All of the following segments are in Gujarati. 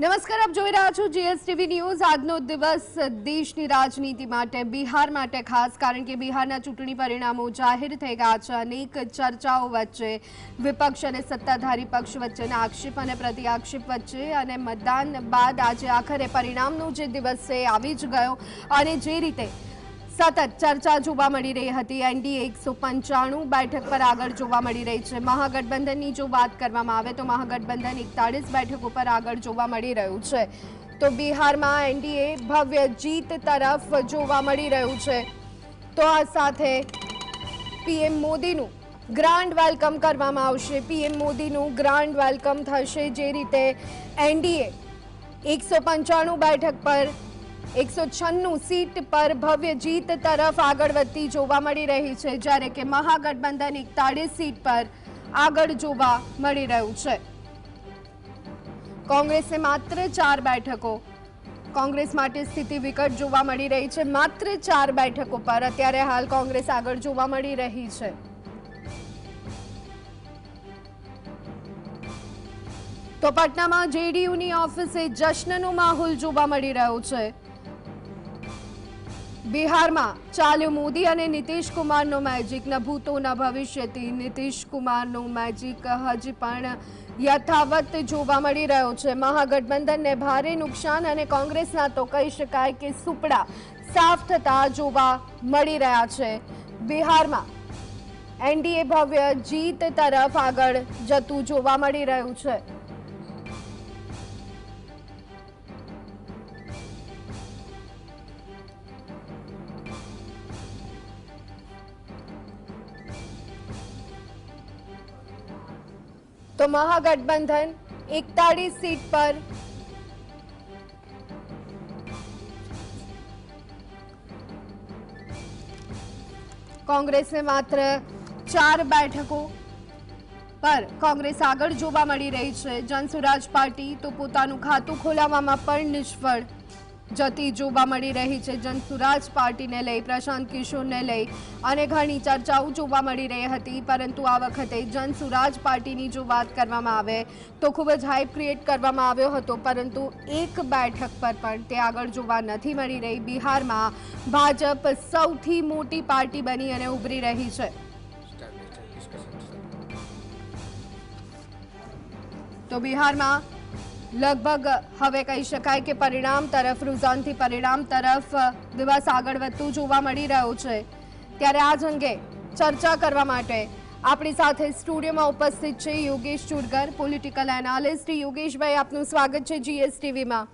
નમસ્કાર, આપ જોઈ રહ્યા છો જીએસટીવી ન્યૂઝ। આજનો દિવસ દેશની રાજનીતિ માટે, બિહાર માટે ખાસ, કારણ કે બિહારના ચૂંટણી પરિણામો જાહેર થઈ ગયા છે। અનેક ચર્ચાઓ વચ્ચે વિપક્ષ અને સત્તાધારી પક્ષ વચ્ચેના આક્ષેપ અને પ્રતિઆક્ષેપ વચ્ચે અને મતદાન બાદ આજે આખરે પરિણામનો જે દિવસ છે આવી જ ગયો અને જે રીતે સતત ચર્ચા જોવા મળી રહી હતી। એનડીએ 195 બેઠક પર આગળ જોવા મળી રહી છે। મહાગઠબંધનની જો વાત કરવામાં આવે તો મહાગઠબંધન 41 બેઠકો પર આગળ જોવા મળી રહ્યું છે। તો બિહારમાં એનડીએ ભવ્ય જીત તરફ જોવા મળી રહ્યું છે। તો આ સાથે પીએમ મોદીનું ગ્રાન્ડ વેલકમ કરવામાં આવશે। પીએમ મોદીનું ગ્રાન્ડ વેલકમ થશે। જે રીતે એનડીએ 195 બેઠક પર 196 सीट पर भव्य जीत तरफ આગળ વધતી જોવા મળી રહી છે, જ્યારે કે મહાગઠબંધન 41 सीट पर આગળ જોવા મળી રહ્યું છે। કોંગ્રેસને માત્ર 4 બેઠકો, કોંગ્રેસ માટે સ્થિતિ વિકટ જોવા મળી રહી છે। માત્ર 4 બેઠકો પર અત્યારે હાલ કોંગ્રેસ આગળ જોવા મળી રહી છે। તો પટનામાં જેડીયુની ઓફિસે જશ્નનો માહોલ જોવા મળી રહ્યો છે। બિહારમાં ચાલ્યો મોદી અને નીતિશ કુમારનો મેજિક। ન ભૂતો ન ભવિષ્યથી નીતિશ કુમારનો મેજિક હજી પણ યથાવત જોવા મળી રહ્યો છે। મહાગઠબંધનને ભારે નુકસાન અને કોંગ્રેસના તો કહી શકાય કે સુપડા સાફ થતા જોવા મળી રહ્યા છે। બિહારમાં એનડીએ ભવ્ય જીત તરફ આગળ જતું જોવા મળી રહ્યું છે। तो महागठबंधन 41 सीट पर कांग्रेस ने मात्र 4 बैठकों पर कांग्रेस આગળ જોવા મળી રહી છે। જનસુરાજ પાર્ટી તો પોતાનું ખાતું ખોલાવવામાં પણ નિષ્ફળ જતી જોવા મળી રહી છે। જનસુરાજ પાર્ટીને લઈ, પ્રશાંત કિશોરને લઈ અને ઘણી ચર્ચાઓ જોવા મળી રહી હતી, પરંતુ આ વખતે જનસુરાજ પાર્ટીની જો વાત કરવામાં આવે તો ખૂબ જ હાઇપ ક્રિએટ કરવામાં આવ્યો હતો, પરંતુ એક બેઠક પર પણ તે આગળ જોવા નથી મળી રહી। બિહારમાં ભાજપ સૌથી મોટી પાર્ટી બની અને ઉભરી રહી છે। તો બિહારમાં લગભગ હવે કહી શકાય કે પરિણામ તરફ, રૂઝાનથી પરિણામ તરફ દિવસ આગળ વધતું જોવા મળી રહ્યું છે। ત્યારે આ જ અંગે ચર્ચા કરવા માટે આપણી સાથે સ્ટુડિયોમાં ઉપસ્થિત છે યોગેશ ચુરગર, પોલિટિકલ એનાલિસ્ટ। યોગેશભાઈ, આપનું સ્વાગત છે જીએસટીવીમાં।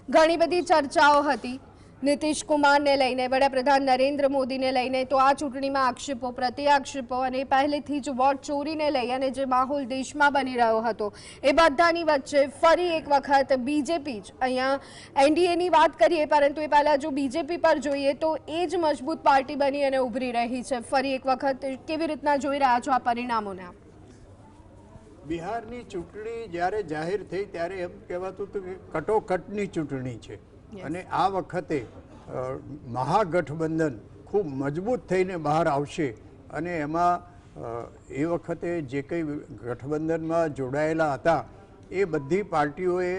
ઘણી બધી ચર્ચાઓ હતી નીતિશ કુમારને લઈને, વડાપ્રધાન નરેન્દ્ર મોદીને લઈને, તો આ ચૂંટણીમાં આક્ષેપો પ્રત્યાક્ષેપો અને પહેલેથી જ વોટ ચોરીને લઈ અને જે માહોલ દેશમાં બની રહ્યો હતો એ બધાની વચ્ચે ફરી એક વખત બીજેપી જ, અહીંયા એનડીએની વાત કરીએ પરંતુ એ પહેલાં જો બીજેપી પર જોઈએ તો એ જ મજબૂત પાર્ટી બની અને ઉભરી રહી છે। ફરી એક વખત કેવી રીતના જોઈ રહ્યા છો આ પરિણામોને? બિહારની ચૂંટણી જ્યારે જાહેર થઈ ત્યારે એમ કહેવાતું હતું કે કટોકટની ચૂંટણી છે અને આ વખતે મહાગઠબંધન ખૂબ મજબૂત થઈને બહાર આવશે અને એમાં એ વખતે જે કંઈ ગઠબંધનમાં જોડાયેલા હતા એ બધી પાર્ટીઓએ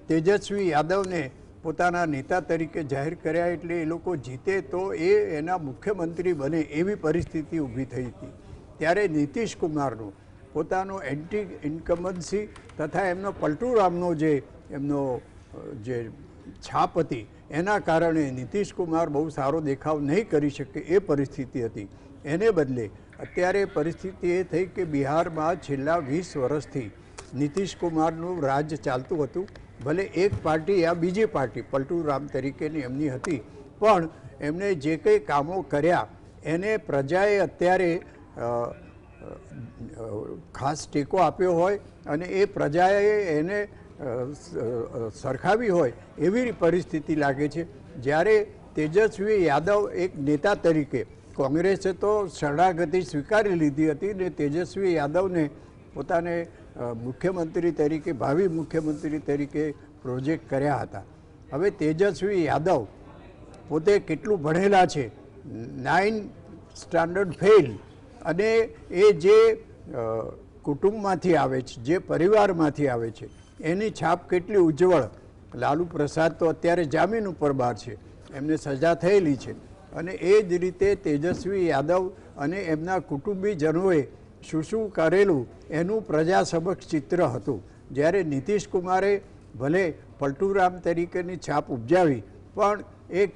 તેજસ્વી યાદવને પોતાના નેતા તરીકે જાહેર કર્યા, એટલે એ લોકો જીતે તો એ એના મુખ્યમંત્રી બને એવી પરિસ્થિતિ ઊભી થઈ હતી। ત્યારે નીતિશ કુમારનું પોતાનો એન્ટી ઇન્કમ્બન્સી તથા એમનો પલટુરામનો એમનો જે છાપ હતી એના કારણે નીતિશ કુમાર બહુ સારો દેખાવ નહીં કરી શકે એ પરિસ્થિતિ હતી। એને બદલે અત્યારે પરિસ્થિતિ એ થઈ કે બિહારમાં છેલ્લા 20 વર્ષથી નીતિશ કુમારનું રાજ ચાલતું હતું। ભલે એક પાર્ટી આ બીજી પાર્ટી પલટુરામ તરીકેની એમની હતી, પણ એમણે જે કંઈ કામો કર્યા એને પ્રજાએ અત્યારે ખાસ ટેકો આપ્યો હોય અને એ પ્રજાએ એને સરખાવી હોય એવી પરિસ્થિતિ લાગે છે। જ્યારે તેજસ્વી યાદવ એક નેતા તરીકે, કોંગ્રેસે તો શરણાગતિ સ્વીકારી લીધી હતી ને તેજસ્વી યાદવને પોતાને મુખ્યમંત્રી તરીકે, ભાવિ મુખ્યમંત્રી તરીકે પ્રોજેક્ટ કર્યા હતા। હવે તેજસ્વી યાદવ પોતે કેટલું ભણેલા છે, 9 સ્ટાન્ડર્ડ ફેલ, અને એ જે કુટુંબમાંથી આવે છે, જે પરિવારમાંથી આવે છે, એની છાપ કેટલી ઉજ્જવળ. લાલુ પ્રસાદ તો અત્યારે જામીન ઉપર બહાર છે, એમને સજા થયેલી છે, અને એ જ રીતે તેજસ્વી યાદવ અને એમના કુટુંબીજનોએ શું શું કરેલું એનું પ્રજા સમક્ષ ચિત્ર હતું. જ્યારે નીતિશ કુમારે ભલે પલટુરામ તરીકેની છાપ ઉપજાવી, પણ એક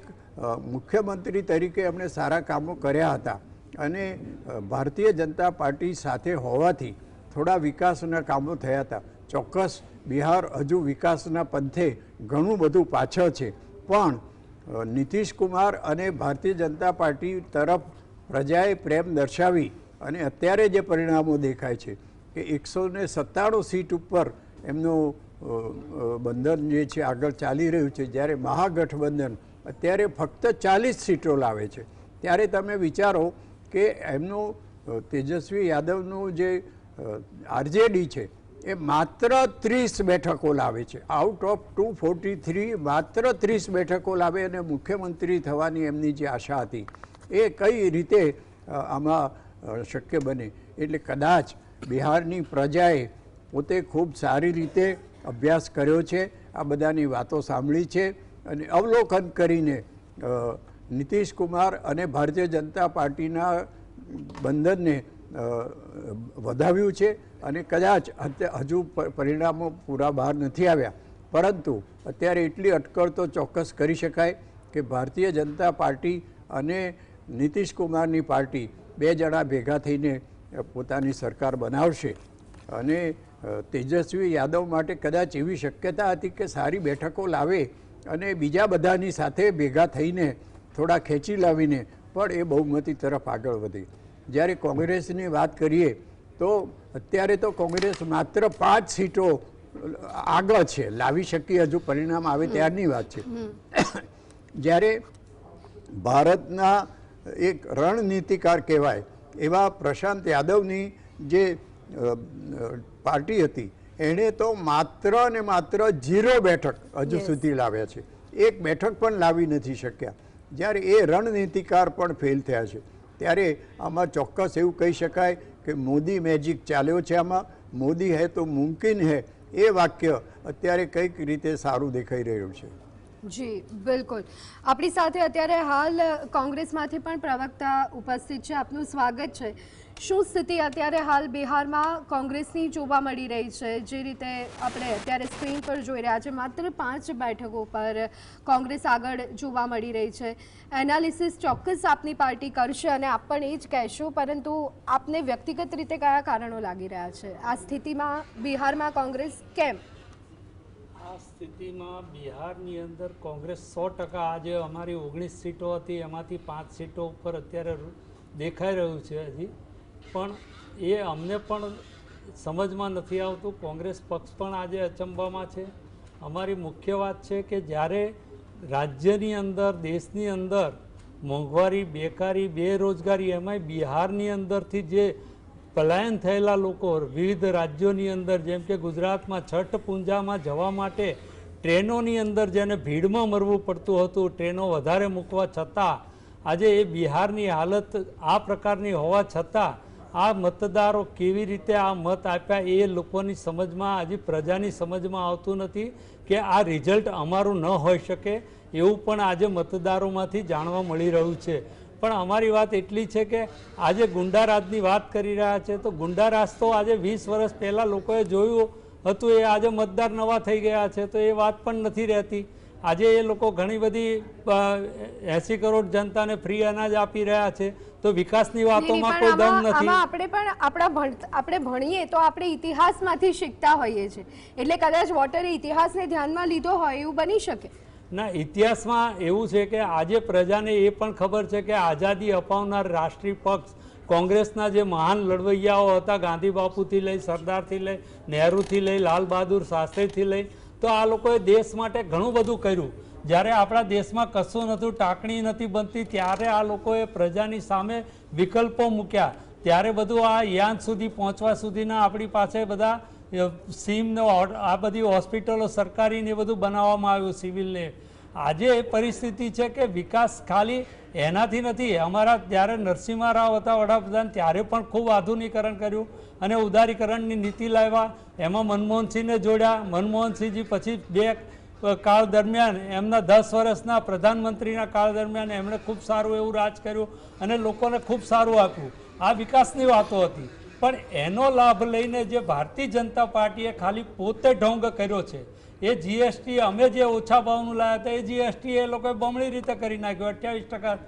મુખ્યમંત્રી તરીકે એમણે સારા કામો કર્યા હતા, અને ભારતીય જનતા પાર્ટી સાથે હોવાથી થોડા વિકાસના કામો થયા હતા. ચોક્કસ બિહાર હજુ વિકાસના પંથે ઘણું બધું પાછળ છે, પણ નીતિશ કુમાર અને ભારતીય જનતા પાર્ટી તરફ પ્રજાએ પ્રેમ દર્શાવી અને અત્યારે જે પરિણામો દેખાય છે કે 197 સીટ ઉપર એમનું બંધન જે છે આગળ ચાલી રહ્યું છે, જ્યારે મહાગઠબંધન અત્યારે ફક્ત 40 સીટો લાવે છે. ત્યારે તમે વિચારો કે એમનું તેજસ્વી યાદવનું જે આરજેડી છે એ માત્ર 30 બેઠકો લાવે છે. આઉટ ઓફ 243 માત્ર 30 બેઠકો લાવે, અને મુખ્યમંત્રી થવાની એમની જે આશા હતી એ કઈ રીતે આમાં શક્ય બને. એટલે કદાચ બિહારની પ્રજાએ પોતે ખૂબ સારી રીતે અભ્યાસ કર્યો છે, આ બધાની વાતો સાંભળી છે, અને અવલોકન કરીને નીતિશ કુમાર અને ભારતીય જનતા પાર્ટીના બંધનને વધાવ્યું છે. અને કદાચ હજુ પરિણામો પૂરા બહાર નથી આવ્યા, પરંતુ અત્યારે એટલી અટકળ તો ચોક્કસ કરી શકાય કે ભારતીય જનતા પાર્ટી અને નીતિશ કુમારની પાર્ટી બે જણા ભેગા થઈને પોતાની સરકાર બનાવશે. અને તેજસ્વી યાદવ માટે કદાચ એવી શક્યતા હતી કે સારી બેઠકો લાવે અને બીજા બધાની સાથે ભેગા થઈને થોડા ખેંચી લાવીને પણ એ બહુમતી તરફ આગળ વધે. જ્યારે કોંગ્રેસની વાત કરીએ તો અત્યારે તો કોંગ્રેસ માત્ર 5 સીટો આગળ છે, લાવી શકી હજુ પરિણામ આવે ત્યારની વાત છે. જ્યારે ભારતના એક રણનીતિકાર કહેવાય એવા પ્રશાંત યાદવની જે પાર્ટી હતી એણે તો માત્ર ને માત્ર 0 બેઠક હજુ સુધી લાવ્યા છે, 1 બેઠક પણ લાવી નથી શક્યા. જ્યારે એ રણનીતિકાર પણ ફેલ થયા છે, ત્યારે આમાં ચોક્કસ એવું કહી શકાય કે મોદી મેજિક ચાલ્યો છે. આમાં મોદી હૈ તો મુમકિન હૈ એ વાક્ય અત્યારે કંઈક રીતે સારું દેખાઈ રહ્યું છે. જી બિલકુલ. આપણી સાથે અત્યારે હાલ કોંગ્રેસમાંથી પણ પ્રવક્તા ઉપસ્થિત છે, આપનું સ્વાગત છે. શું સ્થિતિ અત્યારે હાલ બિહારમાં કોંગ્રેસની જોવા મળી રહી છે? જે રીતે આપણે અત્યારે સ્ક્રીન પર જોઈ રહ્યા છે, માત્ર 5 બેઠકો પર કોંગ્રેસ આગળ જોવા મળી રહી છે. એનાલિસિસ ચોક્કસ આપની પાર્ટી કરશે અને આપ પણ એ જ કહેશો, પરંતુ આપને વ્યક્તિગત રીતે કયા કારણો લાગી રહ્યા છે આ સ્થિતિમાં બિહારમાં કોંગ્રેસ કેમ? આ સ્થિતિમાં બિહારની અંદર કોંગ્રેસ 100% આજે અમારી 19 સીટો હતી એમાંથી 5 સીટો ઉપર અત્યારે દેખાઈ રહ્યું છે હજી, પણ એ અમને પણ સમજમાં નથી આવતું. કોંગ્રેસ પક્ષ પણ આજે અચંબામાં છે. અમારી મુખ્ય વાત છે કે જ્યારે રાજ્યની અંદર, દેશની અંદર મોંઘવારી, બેકારી, બેરોજગારી, એમાંય બિહારની અંદરથી જે પલાયન થયેલા લોકો વિવિધ રાજ્યોની અંદર, જેમ કે ગુજરાતમાં છઠ પૂજામાં જવા માટે ટ્રેનોની અંદર જેને ભીડમાં મરવું પડતું હતું, ટ્રેનો વધારે મૂકવા છતાં આજે એ બિહારની હાલત આ પ્રકારની હોવા છતાં આ મતદારો કેવી રીતે આ મત આપ્યા એ લોકોની સમજમાં, હજી પ્રજાની સમજમાં આવતું નથી કે આ રિઝલ્ટ અમારું ન હોઈ શકે એવું પણ આજે મતદારોમાંથી જાણવા મળી રહ્યું છે. પણ અમારી વાત એટલી છે કે આજે ગુંડારાજની વાત કરી રહ્યા છે, તો ગુંડારાજ તો આજે 20 વર્ષ પહેલાં લોકોએ જોયું હતું, એ આજે મતદાર નવા થઈ ગયા છે, તો એ વાત પણ નથી રહેતી. આજે એ લોકો ઘણી બધી 80 કરોડ જનતાને ફ્રી અનાજ આપી રહ્યા છે, તો વિકાસની વાતોમાં કોઈ દમ નથી. આપણે પણ આપણે ભણીએ તો આપણે ઇતિહાસમાંથી શીખતા હોઈએ છીએ, એટલે કદાચ વોટરે ઇતિહાસને ધ્યાનમાં લીધો હોય એવું બની શકે. ના, ઇતિહાસમાં એવું છે કે આજે પ્રજાને એ પણ ખબર છે કે આઝાદી અપાવનાર રાષ્ટ્રીય પક્ષ કોંગ્રેસના જે મહાન લડવૈયાઓ હતા, ગાંધી બાપુથી લઈ, સરદારથી લઈ, નહેરુથી લઈ, લાલ બહાદુર શાસ્ત્રીથી લઈ, તો આ લોકોએ દેશ માટે ઘણું બધું કર્યું. જ્યારે આપણા દેશમાં કશું નહોતું, ટાંકણી નથી બનતી, ત્યારે આ લોકોએ પ્રજાની સામે વિકલ્પો મૂક્યા. ત્યારે બધું આ યાન સુધી પહોંચવા સુધીના આપણી પાસે બધા સીમને આ બધી હોસ્પિટલો સરકારીને એ બધું બનાવવામાં આવ્યું, સિવિલને. આજે એ પરિસ્થિતિ છે કે વિકાસ ખાલી એનાથી નથી. અમારા જ્યારે નરસિંહ રાવ હતા વડાપ્રધાન ત્યારે પણ ખૂબ આધુનિકરણ કર્યું અને ઉદારીકરણની નીતિ લાવ્યા. એમાં મનમોહનસિંહને જોડ્યા. મનમોહનસિંહજી પછી બે કાળ દરમિયાન એમના 10 વર્ષના પ્રધાનમંત્રીના કાળ દરમિયાન એમણે ખૂબ સારું એવું રાજ કર્યું અને લોકોને ખૂબ સારું આપ્યું. આ વિકાસની વાતો હતી. પણ એનો લાભ લઈને જે ભારતીય જનતા પાર્ટીએ ખાલી પોતે ઢોંગ કર્યો છે, એ જીએસટી અમે જે ઓછા ભાવનું લાવ્યા હતા એ જીએસટી એ લોકોએ બમણી રીતે કરી નાખ્યું 28%.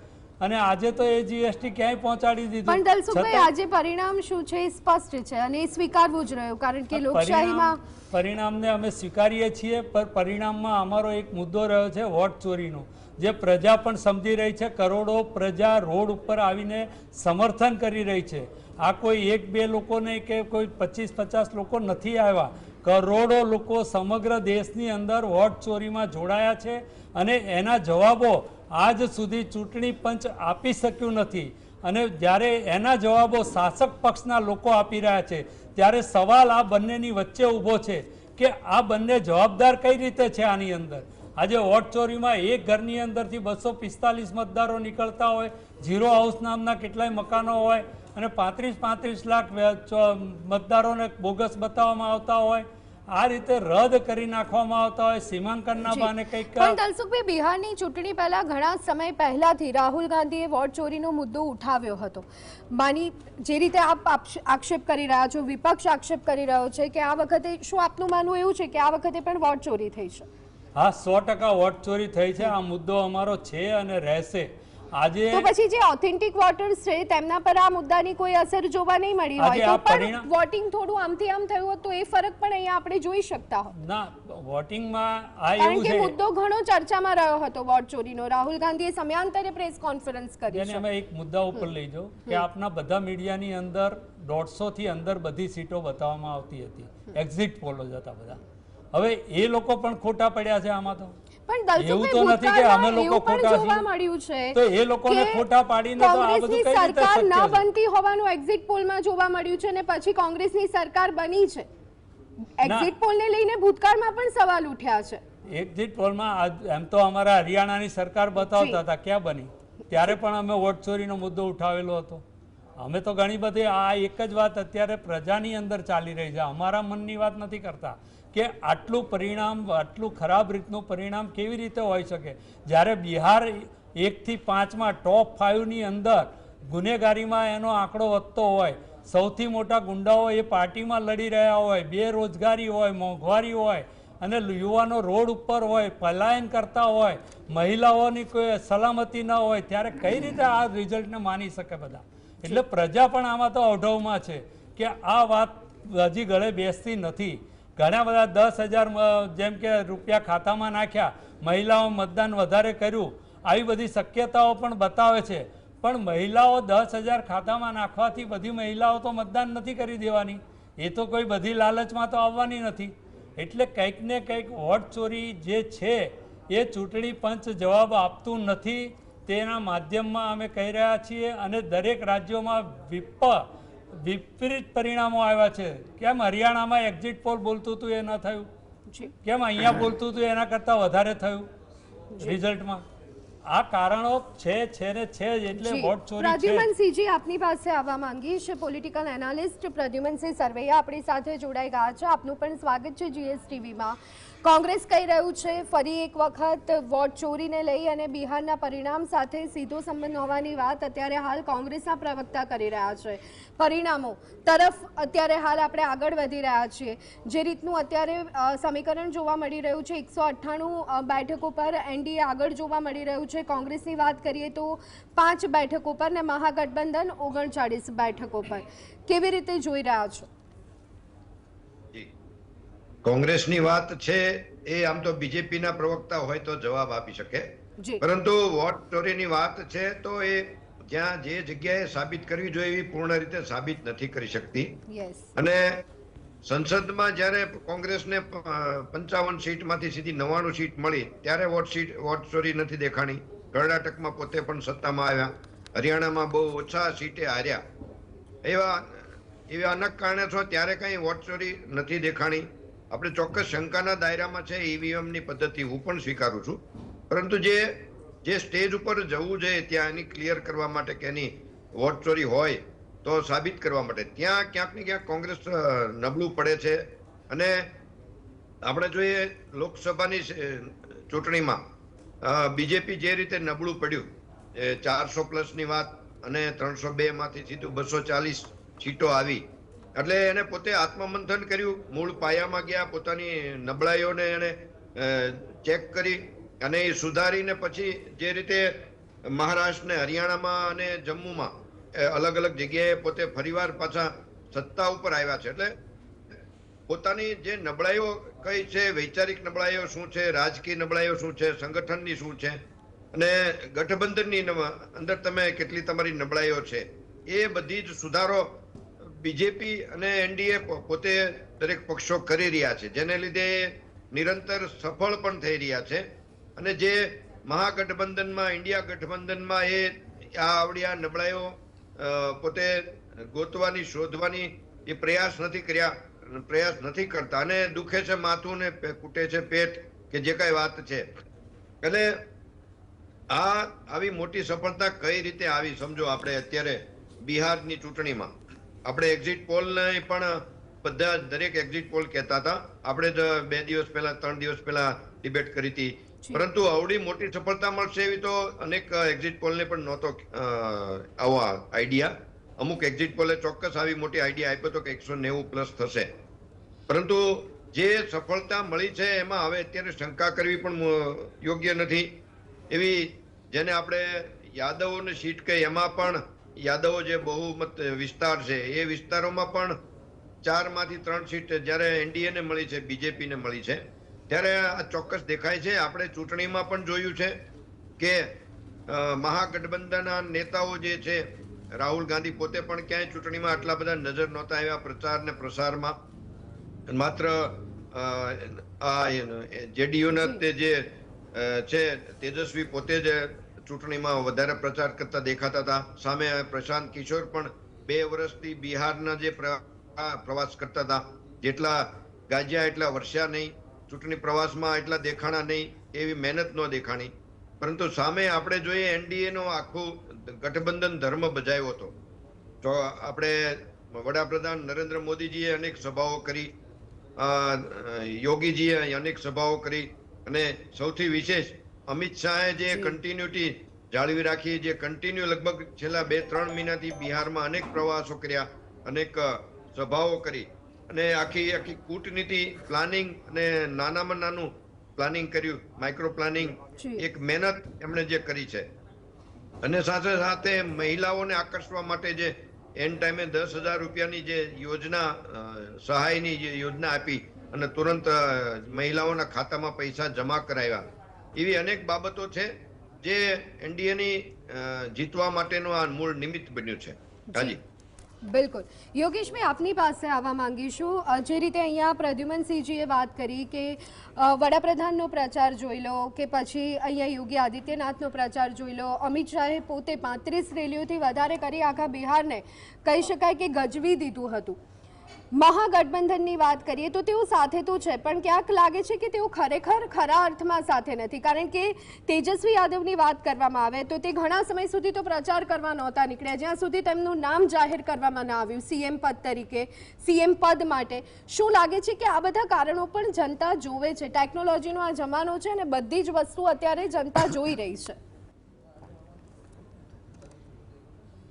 અને આજે તો એ જીએસટી ક્યાંય પહોંચાડી દીધું. પણ દલસુખભાઈ આજે પરિણામ શું છે એ સ્પષ્ટ છે અને એ સ્વીકારવું જ રહ્યું, કારણ કે લોકશાહીમાં પરિણામને અમે સ્વીકારીએ છીએ. પણ પરિણામમાં અમારો એક મુદ્દો રહ્યો છે વોટ ચોરીનો, જે પ્રજા પણ સમજી રહી છે. કરોડો પ્રજા રોડ ઉપર આવીને સમર્થન કરી રહી છે. આ કોઈ 1-2 લોકો નહીં કે કોઈ 25-50 લોકો નથી આવ્યા. કરોડો લોકો સમગ્ર દેશની અંદર વોટ ચોરીમાં જોડાયા છે અને એના જવાબો આજ સુધી ચૂંટણી પંચ આપી શક્યું નથી. અને જ્યારે એના જવાબો શાસક પક્ષના લોકો આપી રહ્યા છે ત્યારે સવાલ આ બંનેની વચ્ચે ઊભો છે કે આ બંને જવાબદાર કઈ રીતે છે આની અંદર. આજે વોટ ચોરીમાં એક ઘરની અંદરથી 245 મતદારો નીકળતા હોય, ઝીરો હાઉસ નામના કેટલાય મકાનો હોય અને 35 લાખ મતદારોને બોગસ બતાવવામાં આવતા હોય. આ રીતે રદ કરી નાખવામાં આવતા હોય સીમાંકનના બહાને કંઈક. પણ દલસુખભાઈ બિહારની ચૂંટણી પહેલા ઘણા સમય પહેલાથી રાહુલ ગાંધીએ વોટ ચોરીનો મુદ્દો ઉઠાવ્યો હતો. માની જે રીતે આપ આક્ષેપ કરી રહ્યા છો, વિપક્ષ આક્ષેપ કરી રહ્યો છે કે આ વખતે શું આપનું માનવું એવું છે કે આ વખતે પણ વોટ ચોરી થઈ છે? હા, 100% વોટ ચોરી થઈ છે. આ મુદ્દો અમારો છે અને રહેશે. આજે તો પછી જે ઓથેન્ટિક વોટર્સ છે તેમના પર આ મુદ્દાની કોઈ અસર જોવા નહીં મળી હોય તો પણ વોટિંગ થોડું આમથી આમ થયું હોત તો એ ફરક પણ અહીંયા આપણે જોઈ શકતા હોત. ના, વોટિંગમાં આ કારણ એવું કે છે મુદ્દો ઘણો ચર્ચામાં રહ્યો હતો વોટ ચોરીનો. રાહુલ ગાંધીએ સમયાંતરે પ્રેસ કોન્ફરન્સ કરી છે. અમે એક મુદ્દા ઉપર લઈ જાઓ કે આપના બધા મીડિયાની અંદર 150 થી અંદર બધી સીટો બતાવવામાં આવતી હતી. એક્ઝિટ પોલો જ હતા બધા. હવે એ લોકો પણ ખોટા પડ્યા છે આમાં તો. પણ એવું તો નથી કે અમે લોકો ખોટા જોવા મળ્યું છે તો એ લોકોને ખોટા પાડીને તો આ બધું કઈ રીતે સરકાર ન શક્ય છે? બનતી હોવાનું એક્ઝિટ પોલમાં જોવા મળ્યું છે અને પછી કોંગ્રેસની સરકાર બની છે. એક્ઝિટ પોલને લઈને ભૂતકાળમાં પણ સવાલ ઉઠ્યા છે. એક્ઝિટ પોલમાં એમ તો અમારા હરિયાણાની સરકાર બતાવતા હતા ક્યાં બની, ત્યારે પણ અમે વોટ ચોરીનો મુદ્દો ઉઠાવેલો હતો. અમે તો ઘણી બધી આ એક જ વાત અત્યારે પ્રજાની અંદર ચાલી રહી છે. અમારા મનની વાત નથી કરતા કે આટલું પરિણામ, આટલું ખરાબ રીતનું પરિણામ કેવી રીતે હોઈ શકે. જ્યારે બિહાર 1 થી 5માં ટોપ 5ની અંદર ગુનેગારીમાં એનો આંકડો વધતો હોય, સૌથી મોટા ગુંડાઓ એ પાર્ટીમાં લડી રહ્યા હોય, બેરોજગારી હોય, મોંઘવારી હોય અને યુવાનો રોડ ઉપર હોય, પલાયન કરતા હોય, મહિલાઓની કોઈ સલામતી ન હોય, ત્યારે કઈ રીતે આ રિઝલ્ટને માની શકે બધા? એટલે પ્રજા પણ આમાં તો અઢવમાં છે કે આ વાત હજી ગળે બેસતી નથી. ઘણા બધા 10,000 જેમ કે રૂપિયા ખાતામાં નાખ્યા, મહિલાઓ મતદાન વધારે કર્યું, આવી બધી શક્યતાઓ પણ બતાવે છે. પણ મહિલાઓ 10,000 ખાતામાં નાખવાથી બધી મહિલાઓ તો મતદાન નથી કરી દેવાની. એ તો કોઈ બધી લાલચમાં તો આવવાની નથી. એટલે કંઈક ને કંઈક વોટ ચોરી જે છે એ ચૂંટણી પંચ જવાબ આપતું નથી. તેના માધ્યમમાં અમે કહી રહ્યા છીએ અને દરેક રાજ્યોમાં વિપરીત પરિણામો આવ્યા છે. કેમ હરિયાણામાં એક્ઝિટ પોલ બોલતું હતું એ ન થયું? કેમ અહીંયા બોલતું હતું એના કરતાં વધારે થયું રિઝલ્ટમાં? આ કારણો છે ને છે જ. એટલે વોટ ચોરી છે. પ્રદ્યુમનસિંહજી આપની પાસે આવવા માંગીશ. પોલિટિકલ એનાલિસ્ટ પ્રદ્યુમનસિંહ સરવૈયા આપણી સાથે જોડાઈ ગયા છે. આપનું પણ સ્વાગત છે જીએસટીવીમાં. કોંગ્રેસ કહી રહ્યું છે ફરી એક વખત વોટ ચોરીને લઈ અને બિહારના પરિણામ સાથે સીધો સંબંધ હોવાની વાત અત્યારે હાલ કોંગ્રેસના પ્રવક્તા કરી રહ્યા છે. પરિણામો તરફ અત્યારે હાલ આપણે આગળ વધી રહ્યા છીએ. જે રીતનું અત્યારે સમીકરણ જોવા મળી રહ્યું છે, 198 બેઠકો પર એનડીએ આગળ જોવા મળી રહ્યું છે. કોંગ્રેસની વાત કરીએ તો 5 બેઠકો પર ને મહાગઠબંધન 39 બેઠકો પર. કેવી રીતે જોઈ રહ્યા છો? કોંગ્રેસની વાત છે એ આમ તો બીજેપીના પ્રવક્તા હોય તો જવાબ આપી શકે, પરંતુ વોટ ચોરીની વાત છે તો એ જ્યાં જે જગ્યાએ સાબિત કરવી જોઈએ એવી પૂર્ણ રીતે સાબિત નથી કરી શકતી. અને સંસદમાં જ્યારે કોંગ્રેસને 55 સીટમાંથી સીધી 99 સીટ મળી ત્યારે વોટ ચોરી નથી દેખાણી. કર્ણાટકમાં પોતે પણ સત્તામાં આવ્યા, હરિયાણામાં બહુ ઓછા સીટે હાર્યા. એવા અનેક કારણે છો ત્યારે કઈ વોટ ચોરી નથી દેખાણી. આપણે ચોક્કસ શંકાના દાયરામાં છે ઈવીએમની પદ્ધતિ, હું પણ સ્વીકારું છું. પરંતુ જે સ્ટેજ ઉપર જવું જોઈએ ત્યાં એની ક્લિયર કરવા માટે કે એની વોટ ચોરી હોય તો સાબિત કરવા માટે ત્યાં ક્યાંક ને ક્યાંક કોંગ્રેસ નબળું પડે છે. અને આપણે જોઈએ લોકસભાની ચૂંટણીમાં બીજેપી જે રીતે નબળું પડ્યું, 400+ વાત અને 302 માંથી સીધું 240 સીટો આવી, એટલે એને પોતે આત્મમંથન કર્યું, મૂળ પાયામાં ગયા, પોતાની નબળાઈઓને એને ચેક કરી અને એ સુધારીને પછી જે રીતે મહારાષ્ટ્ર ને હરિયાણામાં અને જમ્મુમાં અલગ અલગ જગ્યાએ પોતે ફરીવાર પાછા સત્તા ઉપર આવ્યા છે. એટલે પોતાની જે નબળાઈઓ કઈ છે, વૈચારિક નબળાઈઓ શું છે, રાજકીય નબળાઈઓ શું છે, સંગઠનની શું છે અને ગઠબંધનની અંદર તમે કેટલી તમારી નબળાઈઓ છે, એ બધી જ સુધારો બીજેપી અને એનડીએ પોતે દરેક પક્ષો કરી રહ્યા છે, જેને લીધે નિરંતર સફળ પણ થઈ રહ્યા છે. અને જે મહાગઠબંધનમાં, ઇન્ડિયા ગઠબંધનમાં આવડી આ નબળાઈઓ પોતે ગોતવાની, શોધવાની એ પ્રયાસ નથી કરતા અને દુખે છે માથું ને કૂટે છે પેટ કે જે કઈ વાત છે. એટલે આવી મોટી સફળતા કઈ રીતે આવી સમજો. આપણે અત્યારે બિહારની ચૂંટણીમાં આપણે એક્ઝિટ પોલને પણ બધા દરેક એક્ઝિટ પોલ કહેતા હતા. આપણે જ 2 દિવસ પહેલા 3 દિવસ પહેલા ડિબેટ કરી હતી, પરંતુ આવડી મોટી સફળતા મળશે એવી તો અનેક એક્ઝિટ પોલને પણ નહોતો આવો આઈડિયા. અમુક એક્ઝિટ પોલે ચોક્કસ આવી મોટી આઈડિયા આપ્યો હતો કે 190+ થશે, પરંતુ જે સફળતા મળી છે એમાં હવે અત્યારે શંકા કરવી પણ યોગ્ય નથી. એવી જેને આપણે યાદવોની સીટ કહી, એમાં પણ યાદવો જે બહુમત વિસ્તાર છે એ વિસ્તારોમાં પણ 4 માંથી 3 સીટ જ્યારે એનડીએને મળી છે, બીજેપીને મળી છે, ત્યારે આ ચોક્કસ દેખાય છે. આપણે ચૂંટણીમાં પણ જોયું છે કે મહાગઠબંધનના નેતાઓ જે છે, રાહુલ ગાંધી પોતે પણ ક્યાંય ચૂંટણીમાં આટલા બધા નજર નહોતા આવ્યા પ્રચાર ને પ્રસારમાં. માત્ર જેડીયુના તે જે છે તેજસ્વી પોતે જ ચૂંટણીમાં વધારે પ્રચાર કરતા દેખાતા હતા. સામે પ્રશાંત કિશોર પણ 2 વર્ષથી બિહારના જે પ્રવાસ કરતા હતા, જેટલા ગાજ્યા એટલા વર્ષા નહીં, ચૂંટણી પ્રવાસમાં એટલા દેખાણા નહીં, એવી મહેનત ન દેખાણી. પરંતુ સામે આપણે જોઈએ એનડીએ નો આખું ગઠબંધન ધર્મ બજાવ્યો હતો. તો આપણે વડાપ્રધાન નરેન્દ્ર મોદીજીએ અનેક સભાઓ કરી, યોગીજીએ અનેક સભાઓ કરી અને સૌથી વિશેષ અમિત શાહે જે કન્ટિન્યુટી જાળવી રાખી, જે કન્ટિન્યુ લગભગ છેલ્લા 2-3 મહિનાથી બિહારમાં અનેક પ્રવાસો કર્યા, અનેક સભાઓ કરી અને આખી કૂટનીતિ પ્લાનિંગ અને નાનામાં નાનું પ્લાનિંગ કર્યું, માઇક્રો પ્લાનિંગ, એક મહેનત એમણે જે કરી છે. અને સાથે સાથે મહિલાઓને આકર્ષવા માટે જે એન ટાઈમે 10,000 રૂપિયાની જે યોજના, સહાયની જે યોજના આપી અને તુરંત મહિલાઓના ખાતામાં પૈસા જમા કરાવ્યા, એવી અનેક બાબતો છે જે એનડીએની જીતવા માટેનું આ મૂળ નિમિત્ત બન્યું છે. હાજી બિલકુલ. યોગેશભાઈ, આપની પાસે આવવા માંગીશું. જે રીતે અહીંયા પ્રદ્યુમનસિંહજીએ વાત કરી કે વડાપ્રધાનનો પ્રચાર જોઈ લો કે પછી અહીંયા યોગી આદિત્યનાથનો પ્રચાર જોઈ લો, અમિત શાહે પોતે 35 રેલીઓથી વધારે કરી આખા બિહારને કહી શકાય કે ગજવી દીધું હતું. મહાગઠબંધનની વાત કરીએ તો તેઓ સાથે તો છે, પણ ક્યાંક લાગે છે કે તેઓ ખરેખર ખરા અર્થમાં સાથે નથી. કારણ કે તેજસ્વી યાદવની વાત કરવામાં આવે તો તે ઘણા સમય સુધી તો પ્રચાર કરવા નહોતા નીકળ્યા, જ્યાં સુધી તેમનું નામ જાહેર કરવામાં ના આવ્યું સીએમ પદ તરીકે, સીએમ પદ માટે. શું લાગે છે કે આ બધા કારણો પણ જનતા જોવે છે? ટેકનોલોજીનો આ જમાનો છે અને બધી જ વસ્તુ અત્યારે જનતા જોઈ રહી છે.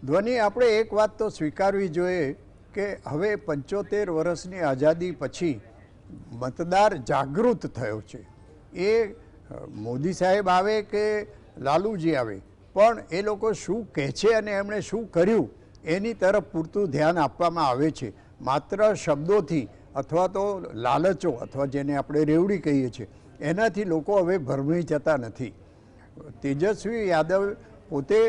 ધ્વનિ, આપણે એક વાત તો સ્વીકારવી જોઈએ કે હવે 75 વર્ષની આઝાદી પછી મતદાર જાગૃત થયો છે. એ મોદી સાહેબ આવે કે લાલુજી આવે, પણ એ લોકો શું કહે છે અને એમણે શું કર્યું એની તરફ પૂરતું ધ્યાન આપવામાં આવે છે. માત્ર શબ્દોથી અથવા તો લાલચો અથવા જેને આપણે રેવડી કહીએ છીએ એનાથી લોકો હવે ભરમાઈ જતા નથી. તેજસ્વી યાદવ પોતે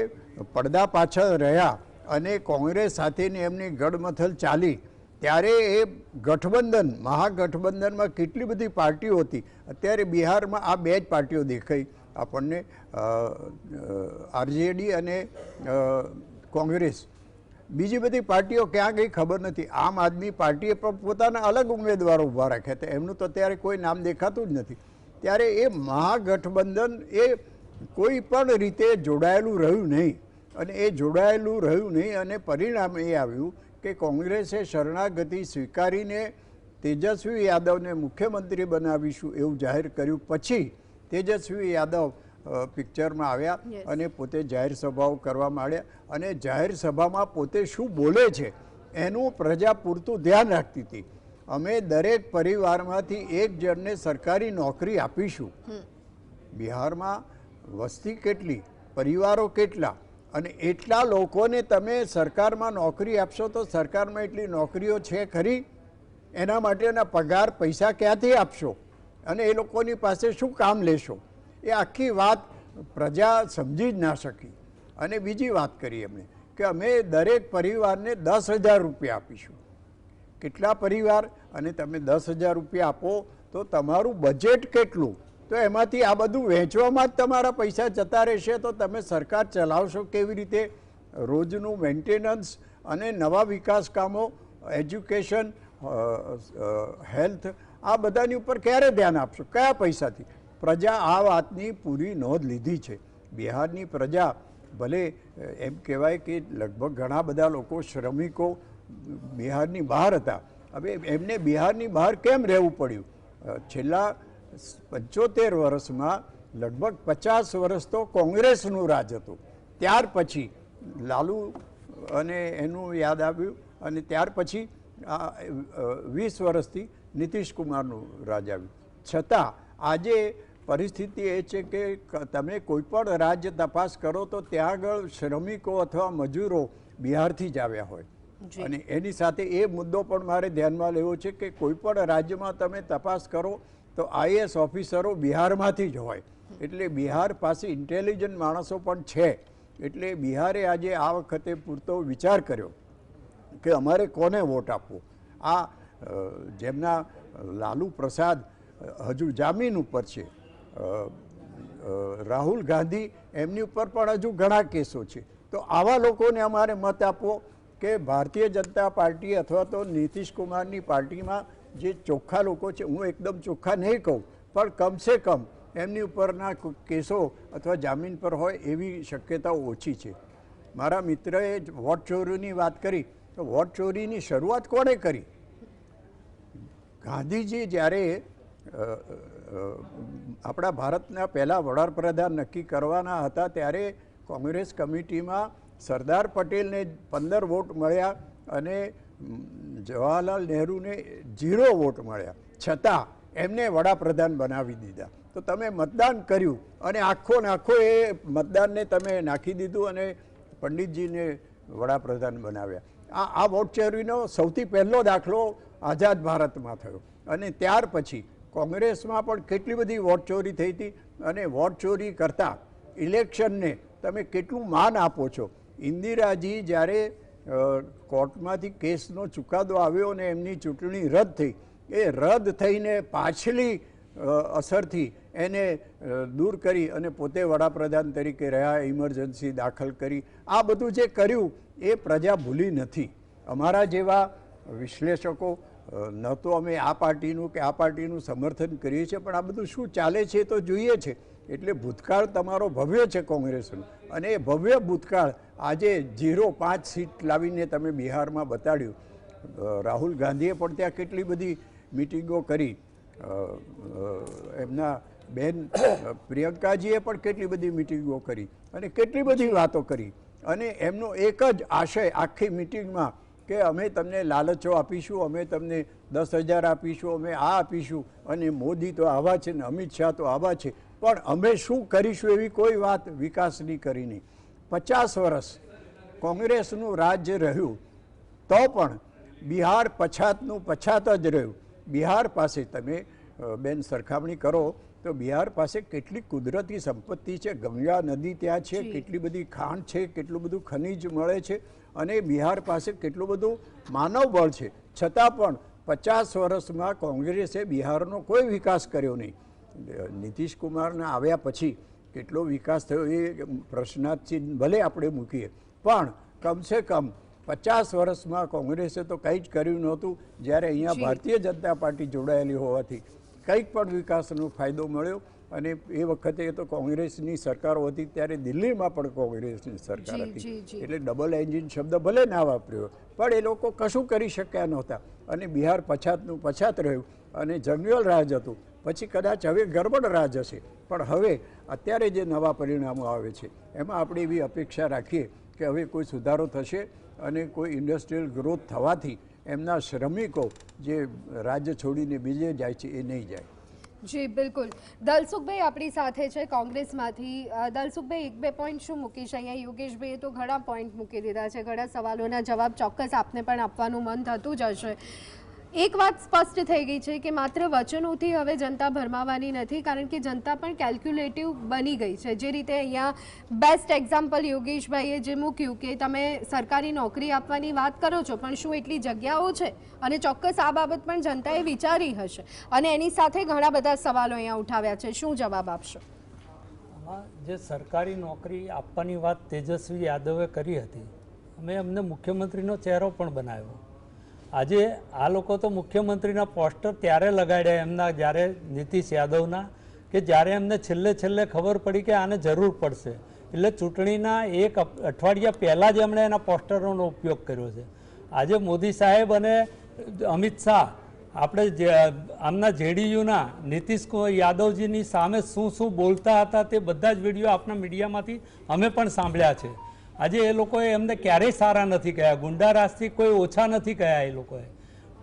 પડદા પાછળ રહ્યા અને કોંગ્રેસ સાથેની એમની ગડમથલ ચાલી ત્યારે એ ગઠબંધન, મહાગઠબંધનમાં કેટલી બધી પાર્ટીઓ હતી. અત્યારે બિહારમાં આ 2 જ પાર્ટીઓ દેખાઈ આપણને, આરજેડી અને કોંગ્રેસ. બીજી બધી પાર્ટીઓ ક્યાં ગઈ ખબર નથી. આમ આદમી પાર્ટીએ પણ પોતાના અલગ ઉમેદવારો ઊભા રાખ્યા હતા, એમનું તો અત્યારે કોઈ નામ દેખાતું જ નથી. ત્યારે એ મહાગઠબંધન એ કોઈ પણ રીતે જોડાયેલું રહ્યું નહીં, અને એ જોડાયેલું રહ્યું નહીં, અને પરિણામ એ આવ્યું કે કોંગ્રેસે શરણાગતિ સ્વીકારીને તેજસ્વી યાદવને મુખ્યમંત્રી બનાવીશું એવું જાહેર કર્યું. પછી તેજસ્વી યાદવ પિક્ચરમાં આવ્યા અને પોતે જાહેર સભાઓ કરવા માંડ્યા, અને જાહેર સભામાં પોતે શું બોલે છે એનું પ્રજા પૂરતું ધ્યાન રાખતી હતી. અમે દરેક પરિવારમાંથી એક જણને સરકારી નોકરી આપીશું. બિહારમાં વસ્તી કેટલી, પરિવારો કેટલા, અને એટલા લોકોને તમે સરકારમાં નોકરી આપશો તો સરકારમાં એટલી નોકરીઓ છે ખરી? એના માટેના પગાર પૈસા ક્યાંથી આપશો, અને એ લોકોની પાસે શું કામ લેશો? એ આખી વાત પ્રજા સમજી જ ના શકી. અને બીજી વાત કરી એમણે કે અમે દરેક પરિવારને 10,000 રૂપિયા આપીશું. કેટલા પરિવાર? અને તમે 10,000 રૂપિયા આપો તો તમારું બજેટ કેટલું? તો એમાંથી આ બધું વહેંચવામાં જ તમારા પૈસા જતા રહેશે, તો તમે સરકાર ચલાવશો કેવી રીતે? રોજનું મેન્ટેનન્સ અને નવા વિકાસ કામો, એજ્યુકેશન, હેલ્થ, આ બધાની ઉપર ક્યારે ધ્યાન આપશો? કયા પૈસાથી? પ્રજા આ વાતની પૂરી નોંધ લીધી છે. બિહારની પ્રજા ભલે એમ કહેવાય કે લગભગ ઘણા બધા લોકો શ્રમિકો બિહારની બહાર હતા. હવે એમને બિહારની બહાર કેમ રહેવું પડ્યું? છેલ્લા 75 વર્ષમાં લગભગ 50 વર્ષ તો કોંગ્રેસનું રાજ હતું. ત્યાર પછી લાલુ અને એનું યાદ આવ્યું, અને ત્યાર પછી 20 વર્ષથી નીતિશ કુમારનું રાજ આવ્યું. છતાં આજે પરિસ્થિતિ એ છે કે તમે કોઈ પણ રાજ્ય તપાસ કરો તો ત્યાં આગળ શ્રમિકો અથવા મજૂરો બિહારથી જ આવ્યા હોય. અને એની સાથે એ મુદ્દો પણ મારે ધ્યાનમાં લેવો છે કે કોઈ પણ રાજ્યમાં તમે તપાસ કરો તો IAS ઓફિસરો બિહારમાંથી જ હોય. એટલે બિહાર પાસે ઇન્ટેલિજન્ટ માણસો પણ છે. એટલે બિહારે આજે આ વખતે પૂરતો વિચાર કર્યો કે અમારે કોને વોટ આપવો. આ જેમના લાલુ પ્રસાદ હજુ જામીન ઉપર છે, રાહુલ ગાંધી એમની ઉપર પણ હજુ ઘણા કેસો છે. તો આવા લોકોને અમારે મત આપવો કે ભારતીય જનતા પાર્ટી અથવા તો નીતિશ કુમારની પાર્ટીમાં જે ચોખ્ખા લોકો છે, હું એકદમ ચોખ્ખા નહીં કહું, પણ કમસે કમ એમની ઉપરના કેસો અથવા જામીન પર હોય એવી શક્યતાઓ ઓછી છે. મારા મિત્રએ વોટ ચોરીની વાત કરી, તો વોટ ચોરીની શરૂઆત કોણે કરી? ગાંધીજી જ્યારે આપણા ભારતના પહેલાં વડાપ્રધાન નક્કી કરવાના હતા ત્યારે કોંગ્રેસ કમિટીમાં સરદાર પટેલને 15 વોટ મળ્યા અને જવાહરલાલ નહેરુને 0 વોટ મળ્યા. છતાં એમને વડાપ્રધાન બનાવી દીધા. તો તમે મતદાન કર્યું અને આખો એ મતદાનને તમે નાખી દીધું અને પંડિતજીને વડાપ્રધાન બનાવ્યા. આ વોટ ચોરીનો સૌથી પહેલો દાખલો આઝાદ ભારતમાં થયો. અને ત્યાર પછી કોંગ્રેસમાં પણ કેટલી બધી વોટ ચોરી થઈ હતી. અને વોટ ચોરી કરતાં ઇલેક્શનને તમે કેટલું માન આપો છો. ઇન્દિરાજી જ્યારે કોર્ટમાંથી કેસનો ચુકાદો આવ્યો અને એમની ચૂંટણી રદ થઈ, એ રદ થઈને પાછલી અસરથી એને દૂર કરી અને પોતે વડાપ્રધાન તરીકે રહ્યા, ઇમરજન્સી દાખલ કરી. આ બધું જે કર્યું એ પ્રજા ભૂલી નથી. અમારા જેવા વિશ્લેષકો ન તો અમે આ પાર્ટીનું કે આ પાર્ટીનું સમર્થન કરીએ છીએ, પણ આ બધું શું ચાલે છે તો જોઈએ છે. એટલે ભૂતકાળ તમારો ભવ્ય છે કોંગ્રેસનો, અને એ ભવ્ય ભૂતકાળ આજે 0-5 સીટ લાવીને તમે બિહારમાં બતાડ્યું. રાહુલ ગાંધીએ પણ ત્યાં કેટલી બધી મિટિંગો કરી, એમના બેન પ્રિયંકાજીએ પણ કેટલી બધી મિટિંગો કરી અને કેટલી બધી વાતો કરી. અને એમનો એક જ આશય આખી મિટિંગમાં કે અમે તમને લાલચો આપીશું, અમે તમને 10,000 આપીશું, અમે આ આપીશું, અને મોદી તો આવા છે ને અમિત શાહ તો આવા છે, પણ અમે શું કરીશું એવી કોઈ વાત વિકાસની કરી નહીં. 50 વર્ષ કોંગ્રેસનું રાજ્ય રહ્યું તો પણ બિહાર પછાતનું પછાત જ રહ્યું. બિહાર પાસે તમે બેન સરખામણી કરો તો બિહાર પાસે કેટલી કુદરતી સંપત્તિ છે. ગંગા નદી ત્યાં છે, કેટલી બધી ખાણ છે, કેટલું બધું ખનિજ મળે છે, અને બિહાર પાસે કેટલું બધું માનવ બળ છે. છતાં પણ 50 વર્ષમાં કોંગ્રેસે બિહારનો કોઈ વિકાસ કર્યો નહીં. નીતિશ કુમારના આવ્યા પછી કેટલો વિકાસ થયો એ પ્રશ્નાર્થ ભલે આપણે મૂકીએ, પણ કમસે કમ 50 વર્ષમાં કોંગ્રેસે તો કંઈ જ કર્યું નહોતું. જ્યારે અહીંયા ભારતીય જનતા પાર્ટી જોડાયેલી હોવાથી કંઈક પણ વિકાસનો ફાયદો મળ્યો. અને એ વખતે તો કોંગ્રેસની સરકારો હતી ત્યારે દિલ્હીમાં પણ કોંગ્રેસની સરકાર હતી, એટલે ડબલ એન્જિન શબ્દ ભલે ના વાપર્યો પણ એ લોકો કશું કરી શક્યા નહોતા. અને બિહાર પછાતનું પછાત રહ્યું અને જનરલ રાજ હતું. પછી કદાચ હવે ગરબડ રાજ હશે, પણ હવે અત્યારે જે નવા પરિણામો આવે છે એમાં આપણે એવી અપેક્ષા રાખીએ કે હવે કોઈ સુધારો થશે અને કોઈ ઇન્ડસ્ટ્રીયલ ગ્રોથ થવાથી એમના શ્રમિકો જે રાજ્ય છોડીને બીજે જાય છે એ નહીં જાય. જી બિલકુલ. દલસુખભાઈ આપણી સાથે છે કોંગ્રેસમાંથી. દલસુખભાઈ, એક બે પોઈન્ટ શું મૂકીશ? અહીંયા યોગેશભાઈએ તો ઘણા પોઈન્ટ મૂકી દીધા છે, ઘણા સવાલોના જવાબ ચોક્કસ આપને પણ આપવાનું મન થતું જ હશે. એક વાત સ્પષ્ટ થઈ ગઈ છે કે માત્ર વચનોથી હવે જનતા ભરમાવાની નથી, કારણ કે જનતા પણ કેલ્ક્યુલેટિવ બની ગઈ છે. જે રીતે અહીંયા બેસ્ટ એક્ઝામ્પલ યોગેશભાઈએ જે મૂક્યું કે તમે સરકારી નોકરી આપવાની વાત કરો છો, પણ શું એટલી જગ્યાઓ છે? અને ચોક્કસ આ બાબત પણ જનતાએ વિચારી હશે અને એની સાથે ઘણા બધા સવાલો અહીંયા ઉઠાવ્યા છે. શું જવાબ આપશો? જે સરકારી નોકરી આપવાની વાત તેજસ્વી યાદવે કરી હતી, અમે અમને મુખ્યમંત્રીનો ચહેરો પણ બનાવ્યો. આજે આ લોકો તો મુખ્યમંત્રીના પોસ્ટર ત્યારે લગાડ્યા એમના, જ્યારે નીતિશ યાદવના, કે જ્યારે એમને છેલ્લે ખબર પડી કે આને જરૂર પડશે, એટલે ચૂંટણીના એક અઠવાડિયા પહેલાં જ એમણે એના પોસ્ટરોનો ઉપયોગ કર્યો છે. આજે મોદી સાહેબ અને અમિત શાહ આપણે આમના જેડીયુના નીતિશ યાદવજીની સામે શું બોલતા હતા તે બધા જ વિડીયો આપણા મીડિયામાંથી અમે પણ સાંભળ્યા છે. આજે એ લોકોએ એમને ક્યારેય સારા નથી કહ્યા, ગુંડારાજથી કોઈ ઓછા નથી કહ્યા એ લોકોએ,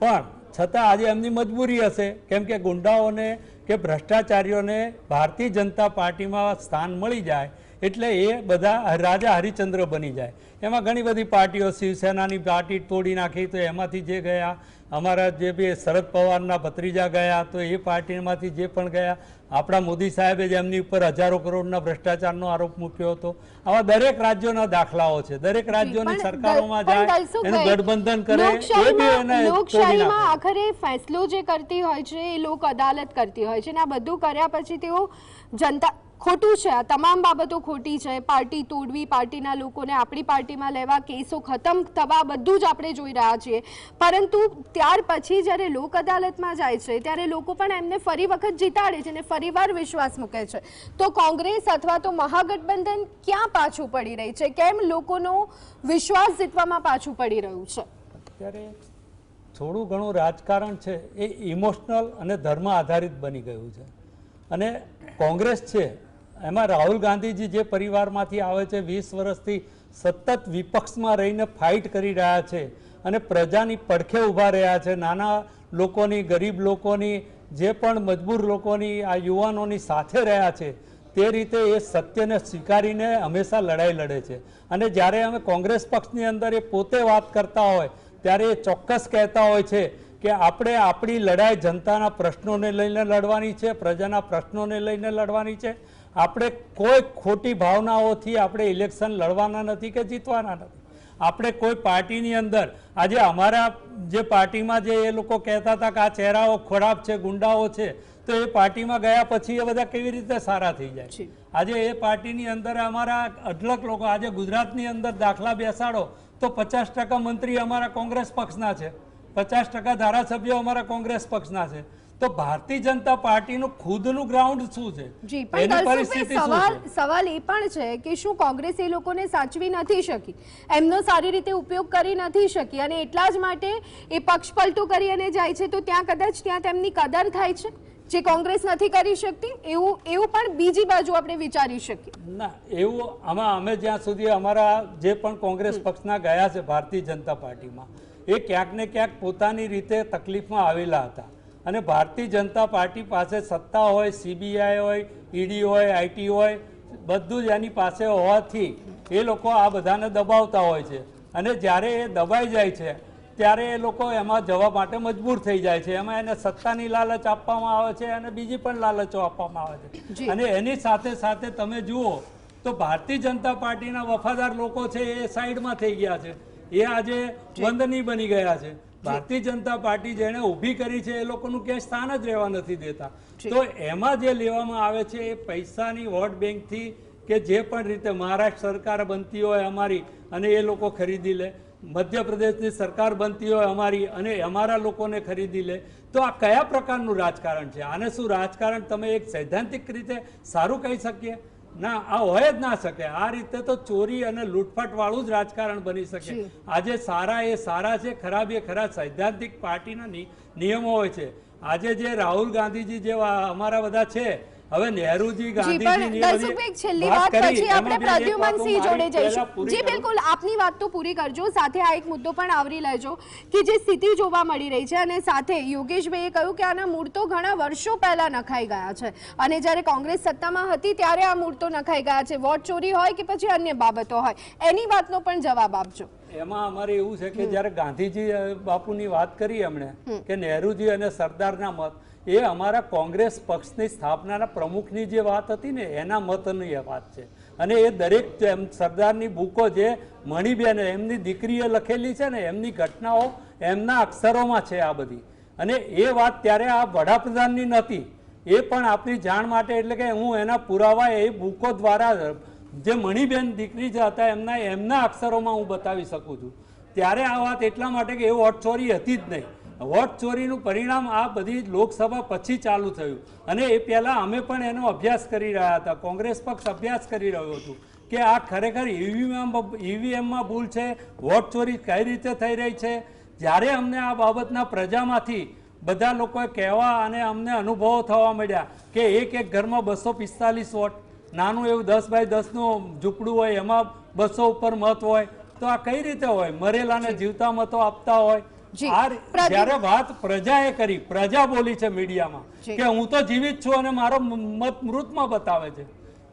પણ છતાં આજે એમની મજબૂરી હશે, કેમ કે ગુંડાઓને કે ભ્રષ્ટાચારીઓને ભારતીય જનતા પાર્ટીમાં સ્થાન મળી જાય એટલે એ બધા રાજા હરિચંદ્ર બની જાય. એમાં ઘણી બધી પાર્ટીઓ, શિવસેનાની પાર્ટી તોડી નાખી તો એમાંથી જે ગયા, અમારા જે બી શરદ પવારના ભત્રીજા ગયા તો એ પાર્ટીમાંથી જે પણ ગયા, આપણા મોદી સાહેબે જ એમની ઉપર હજારો કરોડના ભ્રષ્ટાચારનો આરોપ મૂક્યો હતો. આવા દરેક રાજ્યોના દાખલાઓ છે. દરેક રાજ્યોની સરકારોમાં જાય, એનું ગઠબંધન કરે, એ બી એને લોકશાહીમાં આખરે ફેસલો જે કરતી હોય છે એ લોક અદાલત કરતી હોય છે, અને આ બધું કર્યા પછી તેઓ જનતા ખોટું છે, આ તમામ બાબતો ખોટી છે. પાર્ટી તોડવી, પાર્ટીના લોકોને આપણી પાર્ટીમાં લેવા, કેસો ખતમ થવા, બધું જ આપણે જોઈ રહ્યા છીએ. પરંતુ ત્યાર પછી જ્યારે લોક અદાલતમાં જાય છે ત્યારે લોકો પણ એમને ફરી વખત જીતાડે છે અને ફરીવાર વિશ્વાસ મૂકે છે. તો કોંગ્રેસ અથવા તો મહાગઠબંધન ક્યાં પાછું પડી રહી છે? કેમ લોકોનો વિશ્વાસ જીતવામાં પાછું પડી રહ્યું છે? અત્યારે થોડું ઘણું રાજકારણ છે એ ઇમોશનલ અને ધર્મ આધારિત બની ગયું છે. અને કોંગ્રેસ છે એમાં રાહુલ ગાંધીજી જે પરિવારમાંથી આવે છે, 20 વર્ષથી સતત વિપક્ષમાં રહીને ફાઇટ કરી રહ્યા છે અને પ્રજાની પડખે ઊભા રહ્યા છે. નાના લોકોની, ગરીબ લોકોની, જે પણ મજબૂર લોકોની, આ યુવાનોની સાથે રહ્યા છે. તે રીતે એ સત્યને સ્વીકારીને હંમેશા લડાઈ લડે છે. અને જ્યારે અમે કોંગ્રેસ પક્ષની અંદર એ પોતે વાત કરતા હોય ત્યારે એ ચોક્કસ કહેતા હોય છે કે આપણે આપણી લડાઈ જનતાના પ્રશ્નોને લઈને લડવાની છે, પ્રજાના પ્રશ્નોને લઈને લડવાની છે. આપણે કોઈ ખોટી ભાવનાઓથી આપણે ઇલેક્શન લડવાના નથી કે જીતવાના નથી. આપણે કોઈ પાર્ટીની અંદર, આજે અમારા જે પાર્ટીમાં જે એ લોકો કહેતા હતા કે આ ચહેરાઓ ખરાબ છે, ગુંડાઓ છે, તો એ પાર્ટીમાં ગયા પછી એ બધા કેવી રીતે સારા થઈ જાય? આજે એ પાર્ટીની અંદર અમારા અઢળક લોકો, આજે ગુજરાતની અંદર દાખલા બેસાડો તો 50% મંત્રી અમારા કોંગ્રેસ પક્ષના છે, 50% ધારાસભ્યો અમારા કોંગ્રેસ પક્ષના છે. તો ભારતીય જનતા પાર્ટીનું ખુદનું ગ્રાઉન્ડ શું છે? એની પરિસ્થિતિ શું છે? સવાલ એ પણ છે કે શું કોંગ્રેસ એ લોકોને સાચવી નથી શકી, એમનો સારી રીતે ઉપયોગ કરી નથી શકી અને એટલા જ માટે એ પક્ષ પલટું કરી અને જાય છે? તો ત્યાં કદાચ ત્યાં તેમની કદર થાય છે જે કોંગ્રેસ નથી કરી શકતી, એવું પણ બીજી બાજુ આપણે વિચારી શકીએ. ના, એવું આમાં અમે જ્યાં સુધી અમારા જે પણ કોંગ્રેસ પક્ષના ગયા છે ભારતીય જનતા પાર્ટીમાં, એ ક્યાંક ને ક્યાંક પોતાની રીતે તકલીફમાં આવેલા હતા. અને ભારતીય જનતા પાર્ટી પાસે સત્તા હોય, સીબીઆઈ હોય, ઈડી હોય, આઈટી હોય, બધું જ એની પાસે હોવાથી એ લોકો આ બધાને દબાવતા હોય છે. અને જ્યારે એ દબાઈ જાય છે ત્યારે એ લોકો એમાં જવા માટે મજબૂર થઈ જાય છે. એમાં એને સત્તાની લાલચ આપવામાં આવે છે અને બીજી પણ લાલચો આપવામાં આવે છે. અને એની સાથે સાથે તમે જુઓ તો ભારતીય જનતા પાર્ટીના વફાદાર લોકો છે એ સાઈડમાં થઈ ગયા છે, એ આજે વંદની બની ગયા છે. ભારતીય જનતા પાર્ટી જેને ઊભી કરી છે એ લોકોનું ક્યાંય સ્થાન જ રહેવા નથી દેતા. તો એમાં જે લેવામાં આવે છે એ પૈસાની વોટ બેંકથી, કે જે પણ રીતે મહારાષ્ટ્ર સરકાર બનતી હોય અમારી અને એ લોકો ખરીદી લે, મધ્યપ્રદેશની સરકાર બનતી હોય અમારી અને અમારા લોકોને ખરીદી લે, તો આ કયા પ્રકારનું રાજકારણ છે? આને શું રાજકારણ તમે એક સૈદ્ધાંતિક રીતે સારું કહી શકીએ? ના, આ હોય જ ના શકે. આ રીતે તો ચોરી અને લૂંટફાટ વાળું જ રાજકારણ બની શકે. આજે સારા એ સારા છે, ખરાબ એ ખરા, સૈદ્ધાંતિક પાર્ટીના નિયમો હોય છે. આજે જે રાહુલ ગાંધીજી જેવા અમારા બધા છે, હવે નહેરુજી ગાંધીજી છેલ્લી વાત પછી આપણે પ્રદ્યુમનસિંહ જોડે જઈશું. જી બિલકુલ, આપની વાત તો પૂરી કરજો, સાથે આ એક મુદ્દો પણ આવરી લેજો કે જે સ્થિતિ જોવા મળી રહી છે, અને સાથે યોગેશભાઈએ કહ્યું કે આના મૂળ તો ઘણા વર્ષો પહેલા નખાઈ ગયા છે, અને જ્યારે કોંગ્રેસ સત્તામાં હતી ત્યારે આ મૂળ તો નખાઈ ગયા છે. વોટ ચોરી હોય કે પછી અન્ય બાબતો હોય, એની વાતનો પણ જવાબ આપજો. એમાં અમારે એવું છે કે જ્યારે ગાંધીજી બાપુની વાત કરી એમણે કે નહેરુજી અને સરદારના મત, એ અમારા કોંગ્રેસ પક્ષની સ્થાપનાના પ્રમુખની જે વાત હતી ને એના મતની એ વાત છે. અને એ દરેક સરદારની બુકો જે મણિબેન એમની દીકરીએ લખેલી છે ને, એમની ઘટનાઓ એમના અક્ષરોમાં છે આ બધી. અને એ વાત ત્યારે આ વડાપ્રધાનની નહોતી, એ પણ આપણી જાણ માટે, એટલે કે હું એના પુરાવા એ બુકો દ્વારા જે મણિબેન દીકરી જે હતા એમના અક્ષરોમાં હું બતાવી શકું છું. ત્યારે આ વાત એટલા માટે કે એ વોટ ચોરી હતી જ નહીં. વોટ ચોરીનું પરિણામ આ બધી લોકસભા પછી ચાલુ થયું, અને એ પહેલાં અમે પણ એનો અભ્યાસ કરી રહ્યા હતા. કોંગ્રેસ પક્ષ અભ્યાસ કરી રહ્યું હતું કે આ ખરેખર ઈવીએમમાં ભૂલ છે, વોટ ચોરી કઈ રીતે થઈ રહી છે. જ્યારે અમને આ બાબતના પ્રજામાંથી બધા લોકોએ કહેવા અને અમને અનુભવો થવા મળ્યા કે એક ઘરમાં 245 વોટ, નાનું એવું 10 બાય 10નું ઝૂંપડું હોય, એમાં 200 ઉપર મત હોય, તો આ કઈ રીતે હોય? મરેલાને જીવતા મતો આપતા હોય. જયારે વાત પ્રજાએ કરી, પ્રજા બોલી છે મીડિયામાં કે હું તો જીવિત છું અને મારો મત મૃતમાં બતાવે છે,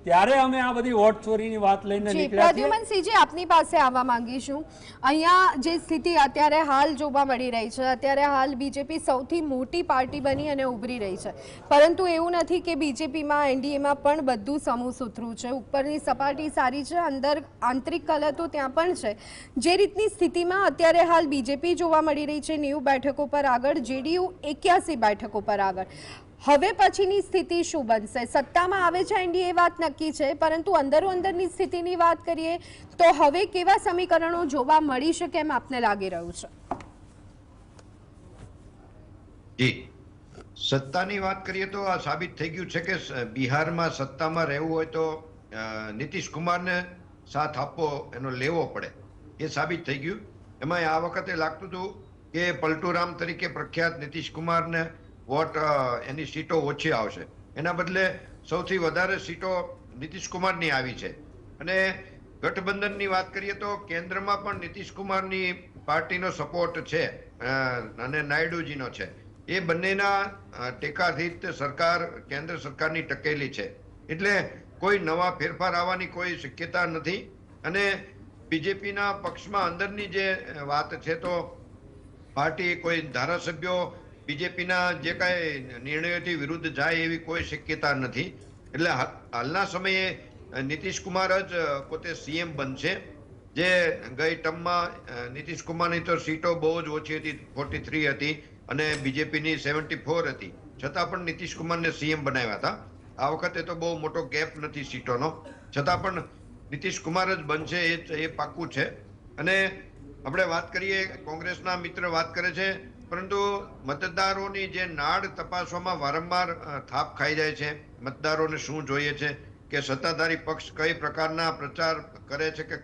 ત્યારે અમે આ બધી વોટ ચોરીની વાત લઈને નીકળ્યા છીએ. પ્રદ્યુમનસિંહજી, આપની પાસે આવવા માંગીશું. અહીંયા જે સ્થિતિ અત્યારે હાલ જોવા મળી રહી છે, અત્યારે હાલ બીજેપી સૌથી મોટી પાર્ટી બની અને ઉભરી રહી છે, પરંતુ એવું નથી કે બીજેપીમાં એનડીએમાં પણ બધું સમૂહ સુથરું છે. ઉપરની સપાટી સારી છે, અંદર આંતરિક કલહ ત્યાં પણ છે. જે રીતની સ્થિતિમાં અત્યારે હાલ બીજેપી જોવા મળી રહી છે 90 બેઠકો પર આગળ, જેડીયુ 81 બેઠકો પર આગળ, હવે પછીની સ્થિતિ શું બનશે? સત્તામાં આવે છે એનડીએ, વાત નક્કી છે, પરંતુ અંદરો અંદરની સ્થિતિની વાત કરીએ તો હવે કેવા સમીકરણો જોવા મળી શકે એમ આપને લાગી રહ્યું છે? જી, સત્તાની વાત કરીએ તો આ સાબિત થઈ ગયું છે કે બિહારમાં સત્તામાં રહેવું હોય તો નીતિશ કુમારને સાથ આપવો, એનો લેવો પડે, એ સાબિત થઈ ગયું. એમાં આ વખતે લાગતું હતું કે પલટુરામ તરીકે પ્રખ્યાત નીતિશ કુમારને વોટ, એની સીટો ઓછી આવશે, એના બદલે સૌથી વધારે સીટો નીતિશ કુમારની આવી છે. અને ગઠબંધનની વાત કરીએ તો કેન્દ્રમાં પણ નીતિશ કુમારની પાર્ટીનો સપોર્ટ છે અને નાયડુજીનો છે. એ બંનેના ટેકાથી સરકાર, કેન્દ્ર સરકારની ટકેલી છે, એટલે કોઈ નવા ફેરફાર આવવાની કોઈ શક્યતા નથી. અને બીજેપીના પક્ષમાં અંદરની જે વાત છે તો પાર્ટી કોઈ ધારાસભ્યો બીજેપીના જે કાંઈ નિર્ણયોથી વિરુદ્ધ જાય એવી કોઈ શક્યતા નથી. એટલે હાલના સમયે નીતિશ કુમાર જ પોતે સીએમ બનશે. જે ગઈ ટર્મમાં નીતિશ કુમારની તો સીટો બહુ જ ઓછી હતી, 43 હતી, અને બીજેપીની 74 હતી, છતાં પણ નીતિશ કુમારને સીએમ બનાવ્યા હતા. આ વખતે તો બહુ મોટો ગેપ નથી સીટોનો, છતાં પણ નીતિશ કુમાર જ બનશે એ પાક્કું છે. અને આપણે વાત કરીએ, કોંગ્રેસના મિત્ર વાત કરે છે, પરંતુ મતદારોની જે નાડ તપાસવામાં વારંવાર થાપ ખાઈ જાય છે. મતદારોને શું જોઈએ છે, કે સત્તાધારી પક્ષ કઈ પ્રકારના પ્રચાર કરે છે કે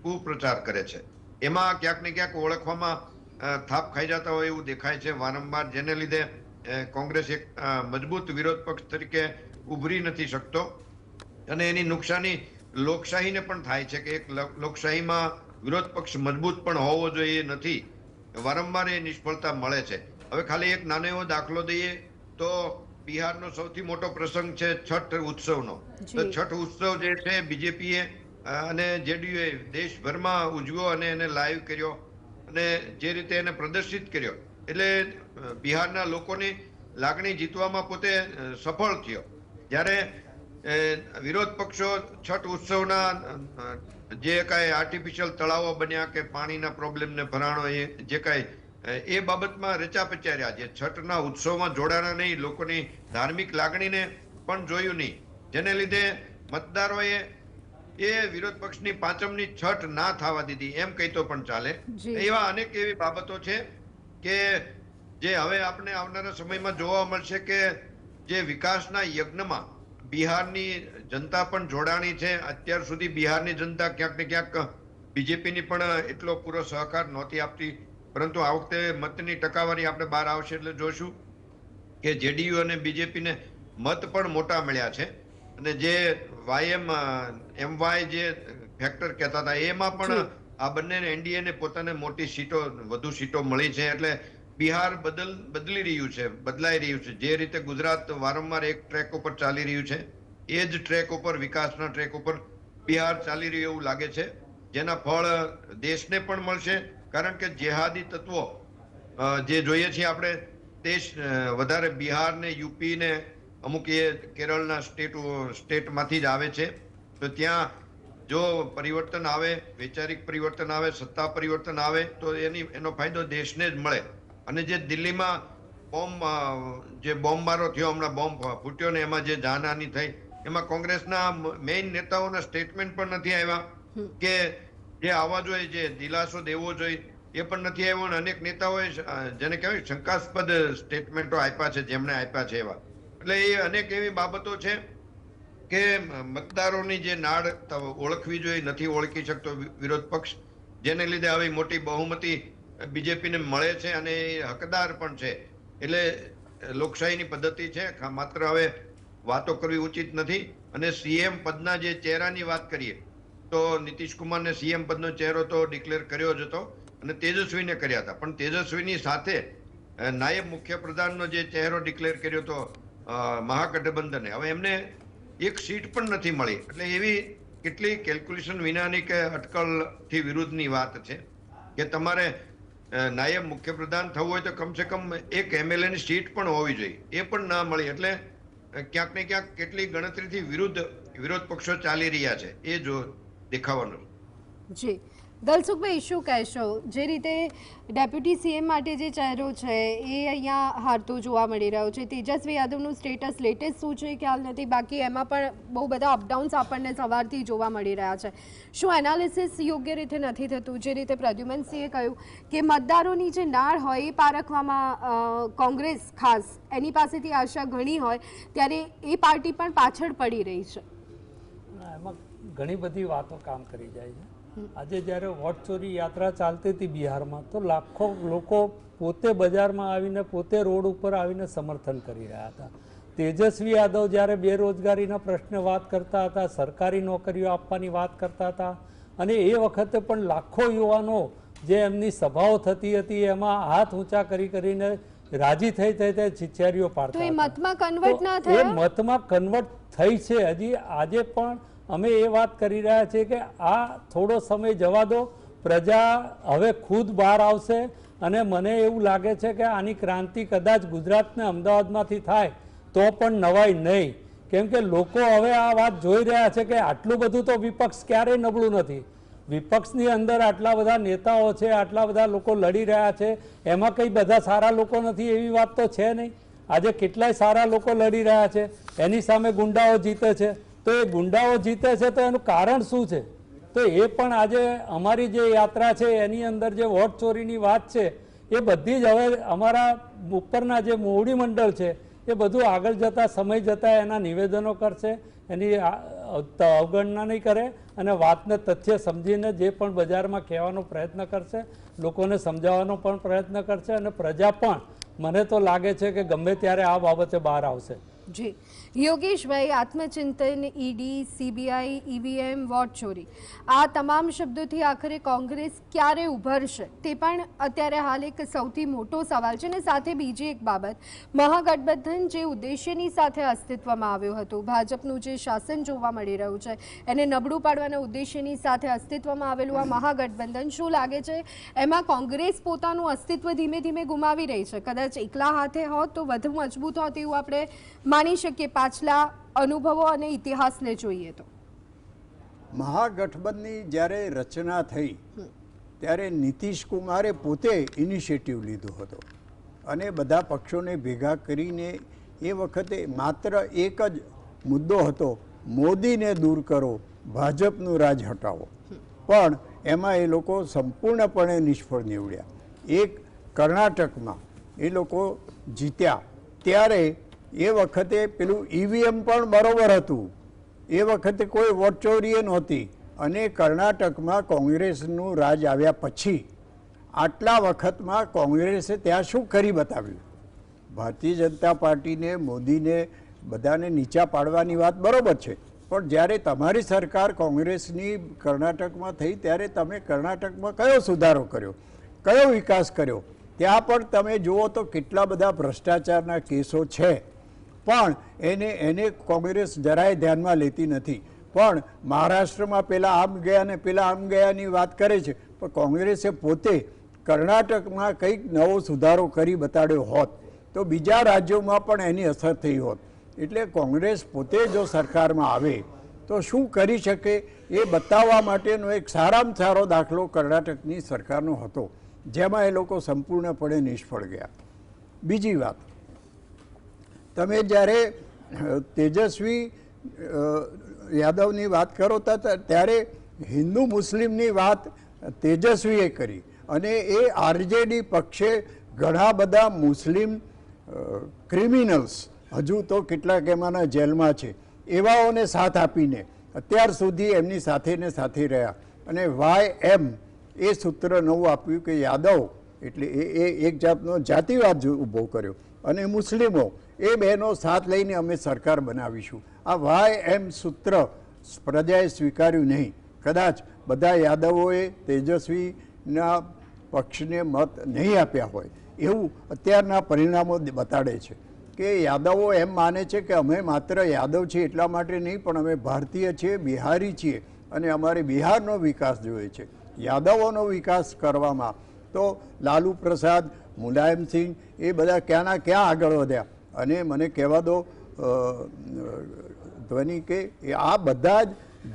કુપ્રચાર કરે છે, એમાં ક્યાંક ને ક્યાંક ઓળખવામાં થાપ ખાઈ જતા હોય એવું દેખાય છે વારંવાર, જેને લીધે કોંગ્રેસ એક મજબૂત વિરોધ પક્ષ તરીકે ઉભરી નથી શકતો. અને એની નુકસાની લોકશાહીને પણ થાય છે કે એક લોકશાહીમાં વિરોધ પક્ષ મજબૂત પણ હોવો જોઈએ નથી, વારંવાર એ નિષ્ફળતા મળે છે. હવે ખાલી એક નાનો એવો દાખલો દઈએ તો બિહારનો સૌથી મોટો પ્રસંગ છે છઠ ઉત્સવનો. તો છઠ ઉત્સવ જે છે બીજેપીએ અને જેડીયુએ દેશભરમાં ઉજવ્યો અને એને લાઈવ કર્યો અને જે રીતે એને પ્રદર્શિત કર્યો, એટલે બિહારના લોકોની લાગણી જીતવામાં પોતે સફળ થયો. જ્યારે વિરોધ પક્ષો છઠ ઉત્સવના જે કાંઈ આર્ટિફિશિયલ તળાવો બન્યા કે પાણીના પ્રોબ્લેમને ભરાણો, એ જે કાંઈ એ બાબતમાં રચા પચાર્યા, જે છઠના ઉત્સવમાં જોડાણા નહીં, લોકોની ધાર્મિક લાગણીને પણ જોયું નહીં, જેને લીધે મતદારોએ એ વિરોધ પક્ષની પાંચમની છઠ ના થવા દીધી એમ કહી તો પણ ચાલે. એવા અનેક એવી બાબતો છે કે જે હવે આપણે આવનારા સમયમાં જોવા મળશે કે જે વિકાસના યજ્ઞમાં બિહારની જનતા પણ જોડાણી છે. અત્યાર સુધી બિહારની જનતા ક્યાંક ને ક્યાંક બીજેપીની પણ એટલો પૂરો સહકાર નહોતી આપતી, પરંતુ આ વખતે મતની ટકાવારી આપણે બહાર આવશે એટલે જોશું કે જેડીયુ અને બીજેપીને મત પણ મોટા મળ્યા છે. અને જે MY જે ફેક્ટર કહેતા હતા એમાં પણ આ બંને એનડીએને પોતાને મોટી સીટો વધુ સીટો મળી છે. એટલે બિહાર બદલી રહ્યું છે, બદલાઈ રહ્યું છે. જે રીતે ગુજરાત વારંવાર એક ટ્રેક ઉપર ચાલી રહ્યું છે એ જ ટ્રેક ઉપર, વિકાસના ટ્રેક ઉપર બિહાર ચાલી રહ્યું એવું લાગે છે, જેના ફળ દેશને પણ મળશે. કારણ કે જેહાદી તત્વો જે જોઈએ છીએ આપણે, દેશ વધારે બિહાર ને યુપી ને અમુક એ કેરળના સ્ટેટમાંથી જ આવે છે. તો ત્યાં જો પરિવર્તન આવે, વૈચારિક પરિવર્તન આવે, સત્તા પરિવર્તન આવે તો એનો ફાયદો દેશને જ મળે. અને જે દિલ્હીમાં બોમ્બમારો થયો, હમણાં બોમ્બ ફૂટ્યો ને એમાં જે જાનહાની થઈ, એમાં કોંગ્રેસના મેઇન નેતાઓના સ્ટેટમેન્ટ પણ નથી આવ્યા કે જે આવવા જોઈએ, જે દિલાસો દેવો જોઈએ એ પણ નથી આવ્યો. અને અનેક નેતાઓએ જેને કહેવાય શંકાસ્પદ સ્ટેટમેન્ટો આપ્યા છે, જેમણે આપ્યા છે એવા. એટલે એ અનેક એવી બાબતો છે કે મતદારોની જે નાડ ઓળખવી જોઈએ નથી ઓળખી શકતો વિરોધ પક્ષ, જેને લીધે આવી મોટી બહુમતી બીજેપીને મળે છે અને એ હકદાર પણ છે. એટલે લોકશાહીની પદ્ધતિ છે, માત્ર હવે વાતો કરવી ઉચિત નથી. અને સીએમ પદના જે ચહેરાની વાત કરીએ તો નીતિશ કુમારને સીએમ પદનો ચહેરો તો ડિક્લેર કર્યો જ હતો અને તેજસ્વીને કર્યા હતા, પણ તેજસ્વીની સાથે નાયબ મુખ્યપ્રધાનનો જે ચહેરો ડિક્લેર કર્યો હતો મહાગઠબંધને, હવે એમને એક સીટ પણ નથી મળી. એટલે એવી કેટલી કેલ્ક્યુલેશન વિનાની કે અટકળથી વિરુદ્ધની વાત છે કે તમારે નાયબ મુખ્યપ્રધાન થવું હોય તો કમસે કમ એક MLA ની સીટ પણ હોવી જોઈએ, એ પણ ના મળી. એટલે ક્યાંક ને ક્યાંક કેટલી ગણતરીથી વિરોધ પક્ષો ચાલી રહ્યા છે એ જો દેખાવાનું. જી દલસુખભાઈ, શું કહેશો? જે રીતે ડેપ્યુટી સીએમ માટે જે ચહેરો છે એ અહીંયા હારતો જોવા મળી રહ્યો છે, તેજસ્વી યાદવનું સ્ટેટસ લેટેસ્ટ શું છે ખ્યાલ નથી, બાકી એમાં પણ બહુ બધા અપડાઉન્સ આપણને સવારથી જોવા મળી રહ્યા છે. શું એનાલિસિસ યોગ્ય રીતે નથી થતું? જે રીતે પ્રદ્યુમનસિંહે કહ્યું કે મતદારોની જે નાળ હોય એ પારખવામાં કોંગ્રેસ ખાસ એની પાસેથી આશા ઘણી હોય, ત્યારે એ પાર્ટી પણ પાછળ પડી રહી છે. એમાં ઘણી બધી વાતો કામ કરી જાય છે. આજે જ્યારે વોટ ચોરી યાત્રા ચાલતી હતી બિહારમાં, તો લાખો લોકો પોતે બજારમાં આવીને, પોતે રોડ ઉપર આવીને સમર્થન કરી રહ્યા હતા. તેજસ્વી યાદવ જ્યારે બેરોજગારીના પ્રશ્ને વાત કરતા હતા, સરકારી નોકરીઓ આપવાની વાત કરતા હતા, અને એ વખતે પણ લાખો યુવાનો જે એમની સભાઓ થતી હતી એમાં હાથ ઊંચા કરીને રાજી થઈ ચિચિયારીઓ પાડતા હતા. મતમાં કન્વર્ટ ના થયા? એ મતમાં કન્વર્ટ થઈ છે. હજી આજે પણ અમે એ વાત કરી રહ્યા છીએ કે આ થોડો સમય જવા દો, પ્રજા હવે ખુદ બહાર આવશે. અને મને એવું લાગે છે કે આની ક્રાંતિ કદાચ ગુજરાતને અમદાવાદમાંથી થાય તો પણ નવાઈ નહીં. કેમ કે લોકો હવે આ વાત જોઈ રહ્યા છે કે આટલું બધું તો વિપક્ષ ક્યારેય નબળું નથી. વિપક્ષની અંદર આટલા બધા નેતાઓ છે, આટલા બધા લોકો લડી રહ્યા છે, એમાં કંઈ બધા સારા લોકો નથી એવી વાત તો છે નહીં. આજે કેટલાય સારા લોકો લડી રહ્યા છે, એની સામે ગુંડાઓ જીતે છે. તો એ ગુંડાઓ જીતે છે તો એનું કારણ શું છે? તો એ પણ આજે અમારી જે યાત્રા છે એની અંદર જે વોટ ચોરીની વાત છે એ બધી જ હવે અમારા ઉપરના જે મોવડી મંડળ છે એ બધું આગળ જતાં, સમય જતાં એના નિવેદનો કરશે, એની અવગણના નહીં કરે અને વાતને તથ્ય સમજીને જે પણ બજારમાં કહેવાનો પ્રયત્ન કરશે, લોકોને સમજાવવાનો પણ પ્રયત્ન કરશે. અને પ્રજા પણ મને તો લાગે છે કે ગમે ત્યારે આ બાબતે બહાર આવશે. જી યોગેશભાઈ, આત્મચિંતન, ઈડી, સીબીઆઈ, ઈવીએમ, વોટ ચોરી, આ તમામ શબ્દોથી આખરે કોંગ્રેસ ક્યારે ઉભરશે તે પણ અત્યારે હાલ એક સૌથી મોટો સવાલ છે. અને સાથે બીજી એક બાબત, મહાગઠબંધન જે ઉદ્દેશ્યની સાથે અસ્તિત્વમાં આવ્યું હતું, ભાજપનું જે શાસન જોવા મળી રહ્યું છે એને નબળું પાડવાના ઉદ્દેશ્યની સાથે અસ્તિત્વમાં આવેલું આ મહાગઠબંધન, શું લાગે છે એમાં કોંગ્રેસ પોતાનું અસ્તિત્વ ધીમે ધીમે ગુમાવી રહી છે? કદાચ એકલા હાથે હોત તો વધુ મજબૂત હોત એવું આપણે માની શકીએ પાછલા અનુભવો અને ઇતિહાસને જોઈએ તો. મહાગઠબંધનની જ્યારે રચના થઈ ત્યારે નીતિશ કુમારે પોતે ઇનિશિયેટિવ લીધો હતો અને બધા પક્ષોને ભેગા કરીને એ વખતે માત્ર એક જ મુદ્દો હતો, મોદીને દૂર કરો ભાજપનું રાજ હટાવો, પણ એમાં એ લોકો સંપૂર્ણપણે નિષ્ફળ નીવડ્યા. એક કર્ણાટકમાં એ લોકો જીત્યા ત્યારે એ વખતે પેલું ઈવીએમ પણ બરોબર હતું, એ વખતે કોઈ વોટ ચોરી નહોતી. અને કર્ણાટકમાં કોંગ્રેસનું રાજ આવ્યા પછી આટલા વખતમાં કોંગ્રેસે ત્યાં શું કરી બતાવ્યું? ભારતીય જનતા પાર્ટીને, મોદીને બધાને નીચા પાડવાની વાત બરોબર છે, પણ જ્યારે તમારી સરકાર કોંગ્રેસની કર્ણાટકમાં થઈ ત્યારે તમે કર્ણાટકમાં કયો સુધારો કર્યો, કયો વિકાસ કર્યો? ત્યાં પણ તમે જુઓ તો કેટલા બધા ભ્રષ્ટાચારના કેસો છે, પણ એને કોંગ્રેસ જરાય ધ્યાનમાં લેતી નથી. પણ મહારાષ્ટ્રમાં પેલા આમ ગયા ને પેલા આમ ગયાની વાત કરે છે, પણ કોંગ્રેસે પોતે કર્ણાટકમાં કંઈક નવો સુધારો કરી બતાડ્યો હોત તો બીજા રાજ્યોમાં પણ એની અસર થઈ હોત. એટલે કોંગ્રેસ પોતે જો સરકારમાં આવે તો શું કરી શકે એ બતાવવા માટેનો એક સારામાં સારો દાખલો કર્ણાટકની સરકારનો હતો, જેમાં એ લોકો સંપૂર્ણપણે નિષ્ફળ ગયા. બીજી વાત, તમે જ્યારે તેજસ્વી યાદવની વાત કરો ત્યારે હિન્દુ મુસ્લિમની વાત તેજસ્વીએ કરી, અને એ આરજેડી પક્ષે ઘણા બધા મુસ્લિમ ક્રિમિનલ્સ, હજુ તો કેટલાક એમાંના જેલમાં છે, એવાઓને સાથ આપીને અત્યાર સુધી એમની સાથે ને સાથે રહ્યા. અને YM એ સૂત્ર નવું આપ્યું કે યાદવ એટલે એ એક જાતનો જાતિવાદ ઊભો કર્યો, અને મુસ્લિમો એ બેનો સાથ લઈને અમે સરકાર બનાવીશું. આ YM સૂત્ર પ્રજાએ સ્વીકાર્યું નહીં. કદાચ બધા યાદવોએ તેજસ્વીના પક્ષને મત નહીં આપ્યા હોય એવું અત્યારના પરિણામો બતાડે છે કે યાદવો એમ માને છે કે અમે માત્ર યાદવ છીએ એટલા માટે નહીં, પણ અમે ભારતીય છીએ, બિહારી છીએ, અને અમારે બિહારનો વિકાસ જોઈએ છે. યાદવોનો વિકાસ કરવામાં તો લાલુ પ્રસાદ, મુલાયમસિંહ એ બધા ક્યાંના ક્યાં આગળ વધ્યા. અને મને કહેવા દો ધ્વનિ કે આ બધા જ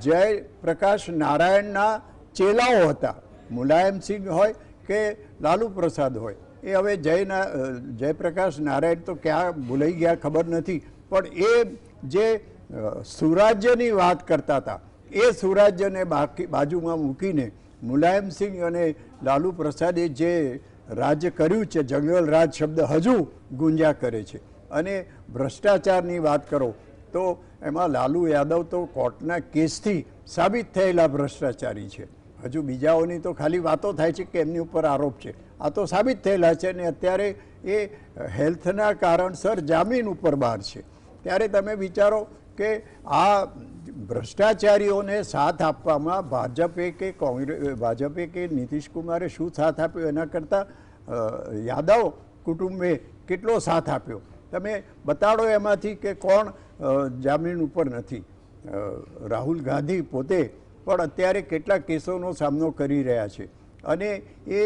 જયપ્રકાશ નારાયણના ચેલાઓ હતા. મુલાયમસિંહ હોય કે લાલુ પ્રસાદ હોય, એ હવે જયપ્રકાશ નારાયણ તો ક્યાં ભૂલાઈ ગયા ખબર નથી, પણ એ જે સુરાજ્યની વાત કરતા હતા એ સુરાજ્યને બાજુમાં મૂકીને મુલાયમસિંહ અને લાલુ પ્રસાદે જે રાજ્ય કર્યું છે, જંગલ રાજ શબ્દ હજુ ગુંજા કરે છે. અને ભ્રષ્ટાચારની વાત કરો તો એમાં લાલુ યાદવ તો કોર્ટના કેસથી સાબિત થયેલા ભ્રષ્ટાચારી છે. હજુ બીજાઓની તો ખાલી વાતો થાય છે કે એમની ઉપર આરોપ છે, આ તો સાબિત થયેલા છે. અને અત્યારે એ હેલ્થના કારણસર જામીન ઉપર બહાર છે. ત્યારે તમે વિચારો કે આ ભ્રષ્ટાચારીઓને સાથ આપવામાં ભાજપે કે નીતિશ કુમારે શું સાથ આપ્યો એના કરતાં યાદવ કુટુંબે કેટલો સાથ આપ્યો તમે બતાડો એમાંથી કે કોણ જામીન ઉપર નથી. રાહુલ ગાંધી પોતે પણ અત્યારે કેટલાક કેસોનો સામનો કરી રહ્યા છે, અને એ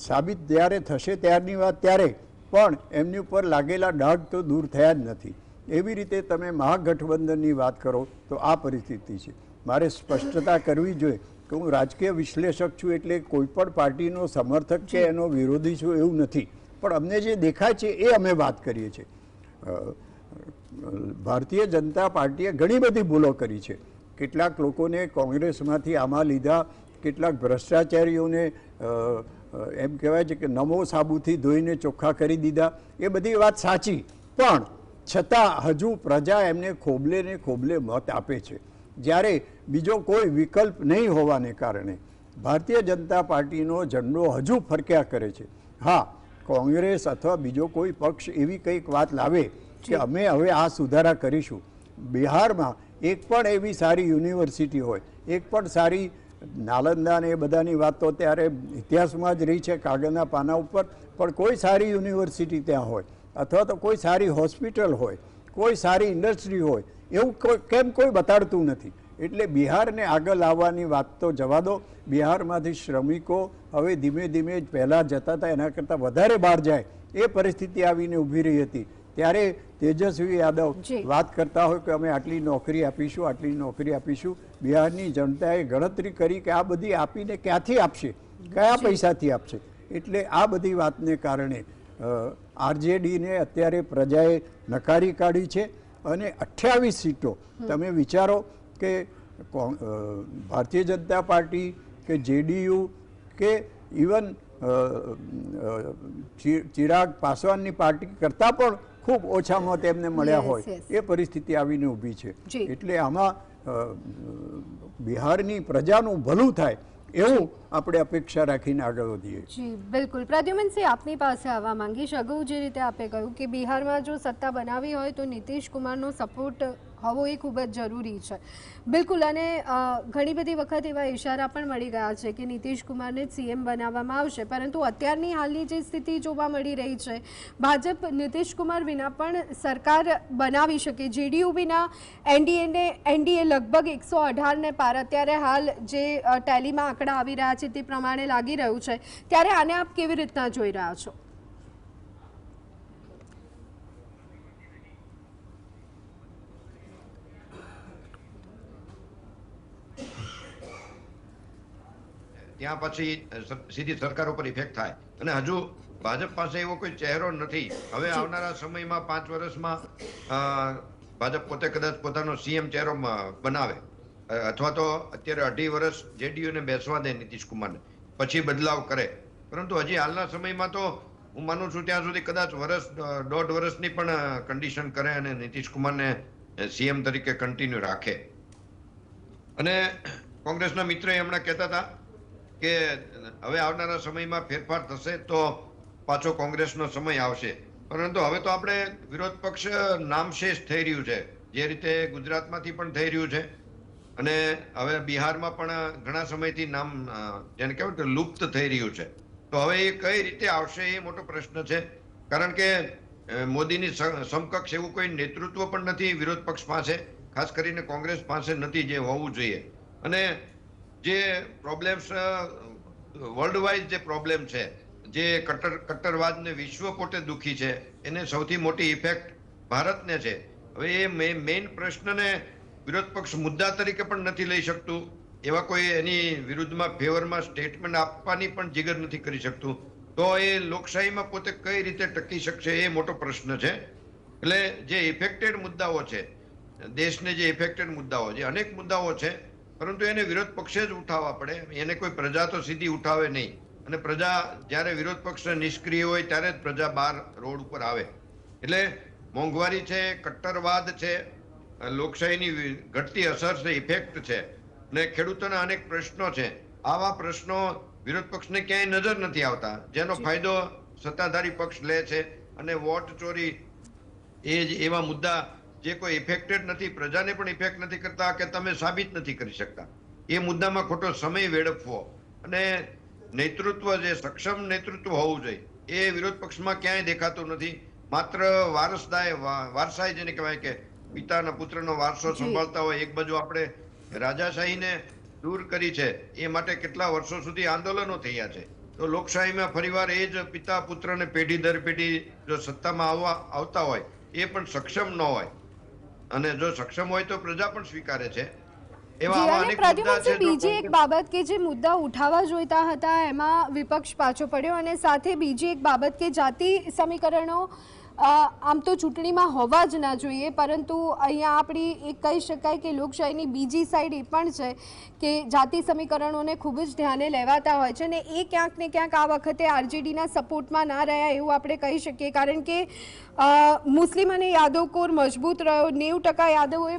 સાબિત જ્યારે થશે ત્યારની વાત ત્યારે પણ એમની ઉપર લાગેલા ડાઘ તો દૂર થયા જ નથી. એવી રીતે તમે મહાગઠબંધનની વાત કરો તો આ પરિસ્થિતિ છે. મારે સ્પષ્ટતા કરવી જોઈએ કે હું રાજકીય વિશ્લેષક છું, એટલે કોઈ પણ પાર્ટીનો સમર્થક કે એનો વિરોધી છું એવું નથી, પણ અમને જે દેખાય છે એ અમે વાત કરીએ છીએ. ભારતીય જનતા પાર્ટીએ ઘણી બધી ભૂલો કરી છે. કેટલાક લોકોને કોંગ્રેસમાંથી આમાં લીધા, કેટલાક ભ્રષ્ટાચારીઓને એમ કહેવાય છે કે નમો સાબુથી ધોઈને ચોખ્ખા કરી દીધા. એ બધી વાત સાચી, પણ છતાં હજુ પ્રજા એમને ખોબલે ને ખોબલે મત આપે છે, જ્યારે બીજો કોઈ વિકલ્પ નહીં હોવાને કારણે ભારતીય જનતા પાર્ટીનો ઝંડો હજુ ફરક્યા કરે છે. હા, કોંગ્રેસ અથવા બીજો કોઈ પક્ષ એવી કંઈક વાત લાવે કે અમે હવે આ સુધારા કરીશું. બિહારમાં એક પણ એવી સારી યુનિવર્સિટી હોય, એક પણ સારી નાલંદા ને એ બધાની વાત તો ત્યારે ઇતિહાસમાં જ રહી છે કાગળના પાના ઉપર, પણ કોઈ સારી યુનિવર્સિટી ત્યાં હોય અથવા તો કોઈ સારી હોસ્પિટલ હોય, કોઈ સારી ઇન્ડસ્ટ્રી હોય, એવું કેમ કોઈ બતાડતું નથી. એટલે બિહારને આગળ લાવવાની વાત તો જવા દો. બિહારમાંથી શ્રમિકો હવે ધીમે ધીમે પહેલાં જતા હતા એના કરતાં વધારે બહાર જાય એ પરિસ્થિતિ આવીને ઊભી રહી હતી. ત્યારે તેજસ્વી યાદવ વાત કરતા હોય કે અમે આટલી નોકરી આપીશું, આટલી નોકરી આપીશું. બિહારની જનતાએ ગણતરી કરી કે આ બધી આપીને ક્યાંથી આપશે, કયા પૈસાથી આપશે. એટલે આ બધી વાતને કારણે આરજેડીને અત્યારે પ્રજાએ નકારી કાઢી છે. અને 28 સીટો તમે વિચારો કે ભારતીય જનતા પાર્ટી કે જેડીયુ કે ઇવન ચિરાગ પાસવાનની પાર્ટી કરતાં પણ ખૂબ ઓછા મત એમને મળ્યા હોય એ પરિસ્થિતિ આવીને ઊભી છે. એટલે આમાં બિહારની પ્રજાનું ભલું થાય એવું આપણે અપેક્ષા રાખીને આગળ વધીએ. જી બિલકુલ. પ્રદ્યુમનસિંહ, આપની પાસે આવવા માંગીશ. અગાઉ જે રીતે આપે કહ્યું કે બિહારમાં જો સત્તા બનાવી હોય તો નીતિશ કુમારનો સપોર્ટ હોવો એ ખૂબ જ જરૂરી છે. બિલકુલ. અને ઘણી બધી વખત એવા ઇશારા પણ મળી ગયા છે કે નીતિશ કુમારને જ સીએમ બનાવવામાં આવશે, પરંતુ અત્યારની હાલની જે સ્થિતિ જોવા મળી રહી છે, ભાજપ નીતિશ કુમાર વિના પણ સરકાર બનાવી શકે. જેડીયુ વિના એનડીએ લગભગ 118 ને પાર અત્યારે હાલ જે ટેલીમાં આંકડા આવી રહ્યા છે તે પ્રમાણે લાગી રહ્યું છે. ત્યારે આને આપ કેવી રીતના જોઈ રહ્યા છો? ત્યાં પછી સીધી સરકાર ઉપર ઇફેક્ટ થાય. અને હજુ ભાજપ પાસે એવો કોઈ ચહેરો નથી. હવે આવનારા સમયમાં 5 વર્ષમાં ભાજપ પોતે કદાચ પોતાનો સીએમ ચહેરો બનાવે, અથવા તો અત્યારે 2.5 વર્ષ જેડીયુને બેસવા દે નીતિશ કુમારને, પછી બદલાવ કરે. પરંતુ હજી હાલના સમયમાં તો હું માનું છું ત્યાં સુધી કદાચ 1.5 વર્ષની પણ કન્ડિશન કરે અને નીતિશ કુમારને સીએમ તરીકે કન્ટિન્યુ રાખે. અને કોંગ્રેસના મિત્રોએ હમણાં કહેતા હતા કે હવે આવનારા સમયમાં ફેરફાર થશે તો પાછો કોંગ્રેસનો સમય આવશે. પરંતુ હવે તો આપણે વિરોધ પક્ષ નામશેષ થઈ રહ્યું છે, જે રીતે ગુજરાતમાંથી પણ થઈ રહ્યું છે અને હવે બિહારમાં પણ ઘણા સમયથી નામ જેને કહેવાય કે લુપ્ત થઈ રહ્યું છે. તો હવે એ કઈ રીતે આવશે એ મોટો પ્રશ્ન છે. કારણ કે મોદીની સમકક્ષ એવું કોઈ નેતૃત્વ પણ નથી વિરોધ પક્ષ પાસે, ખાસ કરીને કોંગ્રેસ પાસે નથી, જે હોવું જોઈએ. અને જે પ્રોબ્લેમ્સ વર્લ્ડ વાઇઝ જે પ્રોબ્લેમ છે, જે કટ્ટરવાદને વિશ્વ પોતે દુઃખી છે, એને સૌથી મોટી ઇફેક્ટ ભારતને છે. હવે એ મેઇન પ્રશ્નને વિરોધ પક્ષ મુદ્દા તરીકે પણ નથી લઈ શકતું, એવા કોઈ એની વિરુદ્ધમાં ફેવરમાં સ્ટેટમેન્ટ આપવાની પણ જીગર નથી કરી શકતું. તો એ લોકશાહીમાં પોતે કઈ રીતે ટકી શકશે એ મોટો પ્રશ્ન છે. એટલે જે ઇફેક્ટેડ મુદ્દાઓ છે, દેશને જે ઇફેક્ટેડ મુદ્દાઓ, જે અનેક મુદ્દાઓ છે, પરંતુ એને વિરોધ પક્ષે જ ઉઠાવવા પડે. એને કોઈ પ્રજા તો સીધી ઉઠાવે નહીં. અને પ્રજા જ્યારે વિરોધ પક્ષ નિષ્ક્રિય હોય ત્યારે જ પ્રજા બહાર રોડ ઉપર આવે. એટલે મોંઘવારી છે, કટ્ટરવાદ છે, લોકશાહીની ઘટતી અસર છે, ઇફેક્ટ છે, અને ખેડૂતોના અનેક પ્રશ્નો છે. આવા પ્રશ્નો વિરોધ પક્ષને ક્યાંય નજર નથી આવતા, જેનો ફાયદો સત્તાધારી પક્ષ લે છે. અને વોટ ચોરી એ જ એવા મુદ્દા જે કોઈ ઇફેક્ટેડ નથી, પ્રજાને પણ ઇફેક્ટ નથી કરતા કે તમે સાબિત નથી કરી શકતા, એ મુદ્દામાં ખોટો સમય વેડફવો. અને નેતૃત્વ, જે સક્ષમ નેતૃત્વ હોવું જોઈએ, એ વિરોધ પક્ષમાં ક્યાંય દેખાતું નથી. માત્ર વારસાઈ જેને કહેવાય કે પિતાના પુત્રનો વારસો સંભાળતા હોય. એક બાજુ આપણે રાજાશાહીને દૂર કરી છે, એ માટે કેટલા વર્ષો સુધી આંદોલનો થયા છે. તો લોકશાહીમાં ફરીવાર એ જ પિતા પુત્રને પેઢી દર પેઢી જો સત્તામાં આવતા હોય, એ પણ સક્ષમ ન હોય, અને જો સક્ષમ હોય તો પ્રજા પણ સ્વીકારે છે. બીજી એક બાબત કે જે મુદ્દા ઉઠાવવા જોઈતા હતા એમાં વિપક્ષ પાછો પડ્યો, અને સાથે બીજી એક બાબત કે જાતિ સમીકરણો આમ તો ચૂંટણીમાં હોવા જ ના જોઈએ, પરંતુ અહીંયા આપણી એક કહી શકાય કે લોકશાહીની બીજી સાઈડ એ પણ છે કે જાતિ સમીકરણોને ખૂબ જ ધ્યાને લેવાતા હોય છે, અને એ ક્યાંક ને ક્યાંક આ વખતે આરજેડીના સપોર્ટમાં ના રહ્યા એવું આપણે કહી શકીએ. કારણ કે મુસ્લિમ અને યાદવ કોર મજબૂત રહ્યો, 90% યાદવોએ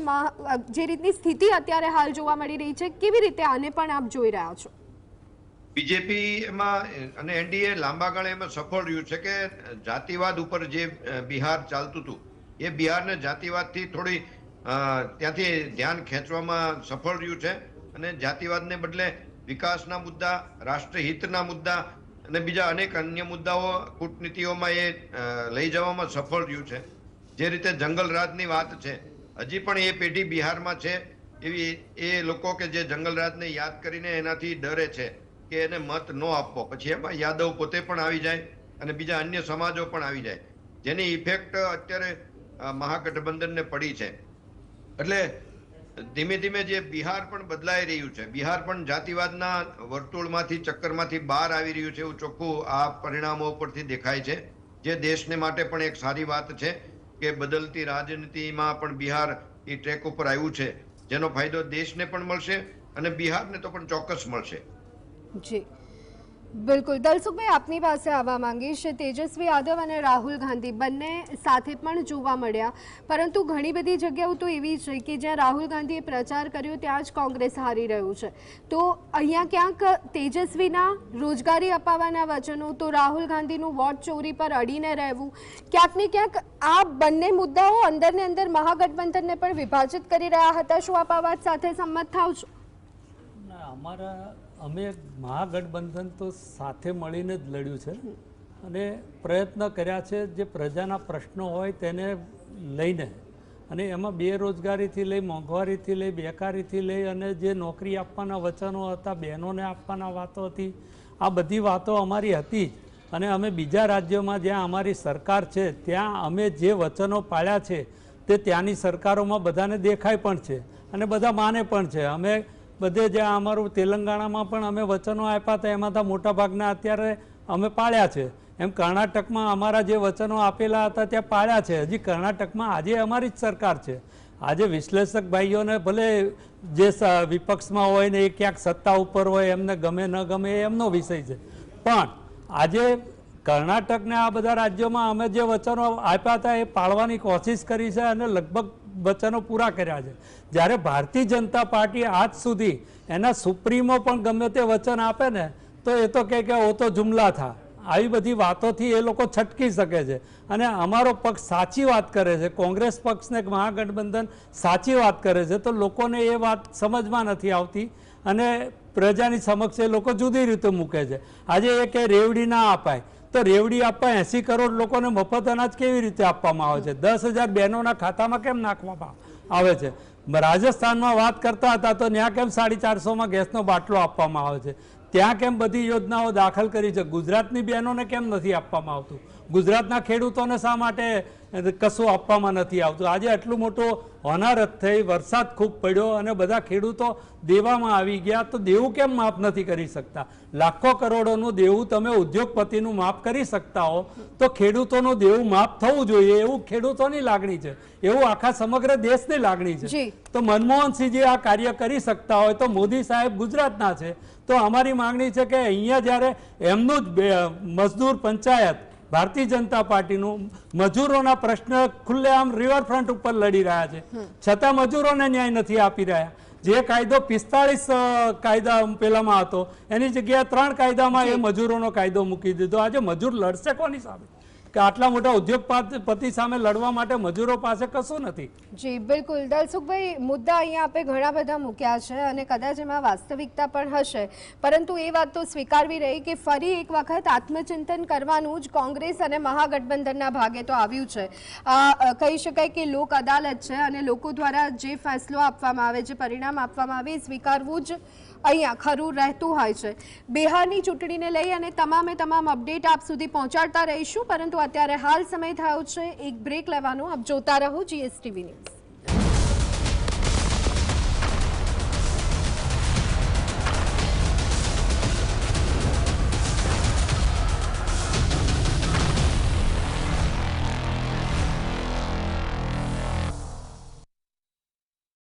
જે રીતની સ્થિતિ અત્યારે હાલ જોવા મળી રહી છે, કેવી રીતે આને પણ આપ જોઈ રહ્યા છો? બીજેપી એમાં અને એનડીએ લાંબા ગાળે એમાં સફળ રહ્યું છે કે જાતિવાદ ઉપર જે બિહાર ચાલતું હતું, એ બિહારને જાતિવાદથી થોડી ત્યાંથી ધ્યાન ખેંચવામાં સફળ રહ્યું છે. અને જાતિવાદને બદલે વિકાસના મુદ્દા, રાષ્ટ્રહિતના મુદ્દા અને બીજા અનેક અન્ય મુદ્દાઓ કૂટનીતિઓમાં એ લઈ જવામાં સફળ રહ્યું છે. જે રીતે જંગલરાજની વાત છે, હજી પણ એ પેઢી બિહારમાં છે એવી એ લોકો કે જે જંગલરાજને યાદ કરીને એનાથી ડરે છે કે એને મત ન આપવો. પછી એમાં યાદવ પોતે પણ આવી જાય અને બીજા અન્ય સમાજો પણ આવી જાય, જેની ઇફેક્ટ અત્યારે મહાગઠબંધનને પડી છે. એટલે ધીમે ધીમે જે બિહાર પણ બદલાઈ રહ્યું છે, બિહાર પણ જાતિવાદના વર્તુળમાંથી, ચક્કરમાંથી બહાર આવી રહ્યું છે, એવું ચોખ્ખું આ પરિણામો પરથી દેખાય છે. જે દેશને માટે પણ એક સારી વાત છે કે બદલતી રાજનીતિમાં પણ બિહાર એ ટ્રેક ઉપર આવ્યું છે. જેનો ફાયદો દેશને પણ મળશે અને બિહારને તો પણ ચોક્કસ મળશે. જી બિલકુલ. દલસુખભાઈ, આપની પાસે આવવા માંગીશ. તેજસ્વી યાદવ અને રાહુલ ગાંધી બંને સાથે પણ જોવા મળ્યા, પરંતુ ઘણી બધી જગ્યાઓ તો એવી છે કે જ્યાં રાહુલ ગાંધીએ પ્રચાર કર્યો ત્યાં જ કોંગ્રેસ હારી રહ્યું છે. તો અહીંયા ક્યાંક તેજસ્વીના રોજગારી અપાવવાના વચનો તો રાહુલ ગાંધીનું વોટ ચોરી પર અડીને રહેવું, ક્યાંક ને ક્યાંક આ બંને મુદ્દાઓ અંદરને અંદર મહાગઠબંધનને પણ વિભાજિત કરી રહ્યા હતા. શું આપ આ વાત સાથે સંમત થાવ છો? અમે મહાગઠબંધન તો સાથે મળીને જ લડ્યું છે અને પ્રયત્ન કર્યા છે જે પ્રજાના પ્રશ્નો હોય તેને લઈને, અને એમાં બેરોજગારીથી લઈ, મોંઘવારીથી લઈ, બેકારીથી લઈ અને જે નોકરી આપવાના વચનો હતા, બહેનોને આપવાના વાતો હતી, આ બધી વાતો અમારી હતી. અને અમે બીજા રાજ્યોમાં જ્યાં અમારી સરકાર છે ત્યાં અમે જે વચનો પાળ્યા છે તે ત્યાંની સરકારોમાં બધાને દેખાય પણ છે અને બધા માને પણ છે. અમે બધે જ્યાં અમારું તેલંગાણામાં પણ અમે વચનો આપ્યા હતા એમાં તો મોટાભાગના અત્યારે અમે પાળ્યા છે. એમ કર્ણાટકમાં અમારા જે વચનો આપેલા હતા ત્યાં પાળ્યા છે. હજી કર્ણાટકમાં આજે અમારી જ સરકાર છે. આજે વિશ્લેષક ભાઈઓને ભલે જે વિપક્ષમાં હોય ને એ ક્યાંક સત્તા ઉપર હોય, એમને ગમે ન ગમે એ એમનો વિષય છે, પણ આજે કર્ણાટકને આ બધા રાજ્યોમાં અમે જે વચનો આપ્યા હતા એ પાળવાની કોશિશ કરી છે અને લગભગ વચનો પૂરા કર્યા છે. જ્યારે ભારતીય જનતા પાર્ટી આજ સુધી એના સુપ્રીમો પણ ગમે તે વચન આપે ને તો એ તો કહે કે ઓ તો જુમલા થા, આવી બધી વાતોથી એ લોકો છટકી શકે છે. અને અમારો પક્ષ સાચી વાત કરે છે, કોંગ્રેસ પક્ષને મહાગઠબંધન સાચી વાત કરે છે, તો લોકોને એ વાત સમજમાં નથી આવતી અને પ્રજાની સમક્ષ એ લોકો જુદી રીતે મૂકે છે. આજે એ કે રેવડી ના અપાય, તો રેવડી આપવા 80 કરોડ લોકોને મફત અનાજ કેવી રીતે આપવામાં આવે છે? 10,000 બહેનોના ખાતામાં કેમ નાખવામાં આવે છે? રાજસ્થાનમાં વાત કરતા હતા તો ત્યાં કેમ 450માં ગેસનો બાટલો આપવામાં આવે છે? ત્યાં કેમ બધી યોજનાઓ દાખલ કરી છે? ગુજરાતની બહેનોને કેમ નથી આપવામાં આવતું? ગુજરાતના ખેડૂતોને શા માટે કશું આપવામાં નથી આવતું? આજે આટલું મોટું હોનારત થઈ, વરસાદ ખૂબ પડ્યો અને બધા ખેડૂતો દેવામાં આવી ગયા, તો દેવું કેમ માફ નથી કરી શકતા? લાખો કરોડોનું દેવું તમે ઉદ્યોગપતિનું માફ કરી શકતા હો તો ખેડૂતોનું દેવું માફ થવું જોઈએ, એવું ખેડૂતોની લાગણી છે, એવું આખા સમગ્ર દેશની લાગણી છે. તો મનમોહનસિંહજી આ કાર્ય કરી શકતા હોય તો મોદી સાહેબ ગુજરાતના છે, તો અમારી માંગણી છે કે અહીંયા જ્યારે એમનું જ મજદૂર પંચાયત ભારતીય જનતા પાર્ટીનું મજૂરોના પ્રશ્ન ખુલ્લેઆમ રિવરફ્રન્ટ ઉપર લડી રહ્યા છે, છતાં મજૂરોને ન્યાય નથી આપી રહ્યા. જે કાયદો 45 કાયદા પેલામાં હતો એની જગ્યાએ 3 કાયદામાં એ મજૂરોનો કાયદો મૂકી દીધો. આજે મજૂર લડશે કોની સામે? કે આટલા મોટા ઉદ્યોગપતિ સામે લડવા માટે મજૂરો પાસે કશું નથી. જી બિલકુલ. દલસુખભાઈ, મુદ્દા અહીંયા આપે ઘણા બધા મૂક્યા છે અને કદાચ એમાં વાસ્તવિકતા પણ હશે, પરંતુ એ વાત તો સ્વીકારવી રહી કે ફરી એક વખત આત્મચિંતન કરવાનું જ કોંગ્રેસ અને મહાગઠબંધનના ભાગે તો આવ્યું છે. કહી શકાય કે લોક અદાલત છે અને લોકો દ્વારા જે ફેસલો આપવામાં આવે, જે પરિણામ આપવામાં આવે એ સ્વીકારવું જ અહીંયા ખરું રહેતું હોય છે. બિહારની ચૂંટણીને લઈ અને તમામ અપડેટ આપ સુધી પહોંચાડતા રહીશું, પરંતુ અત્યારે હાલ સમય થયો છે એક બ્રેક લેવાનો. આપ જોતા રહો GSTV ન્યૂઝ.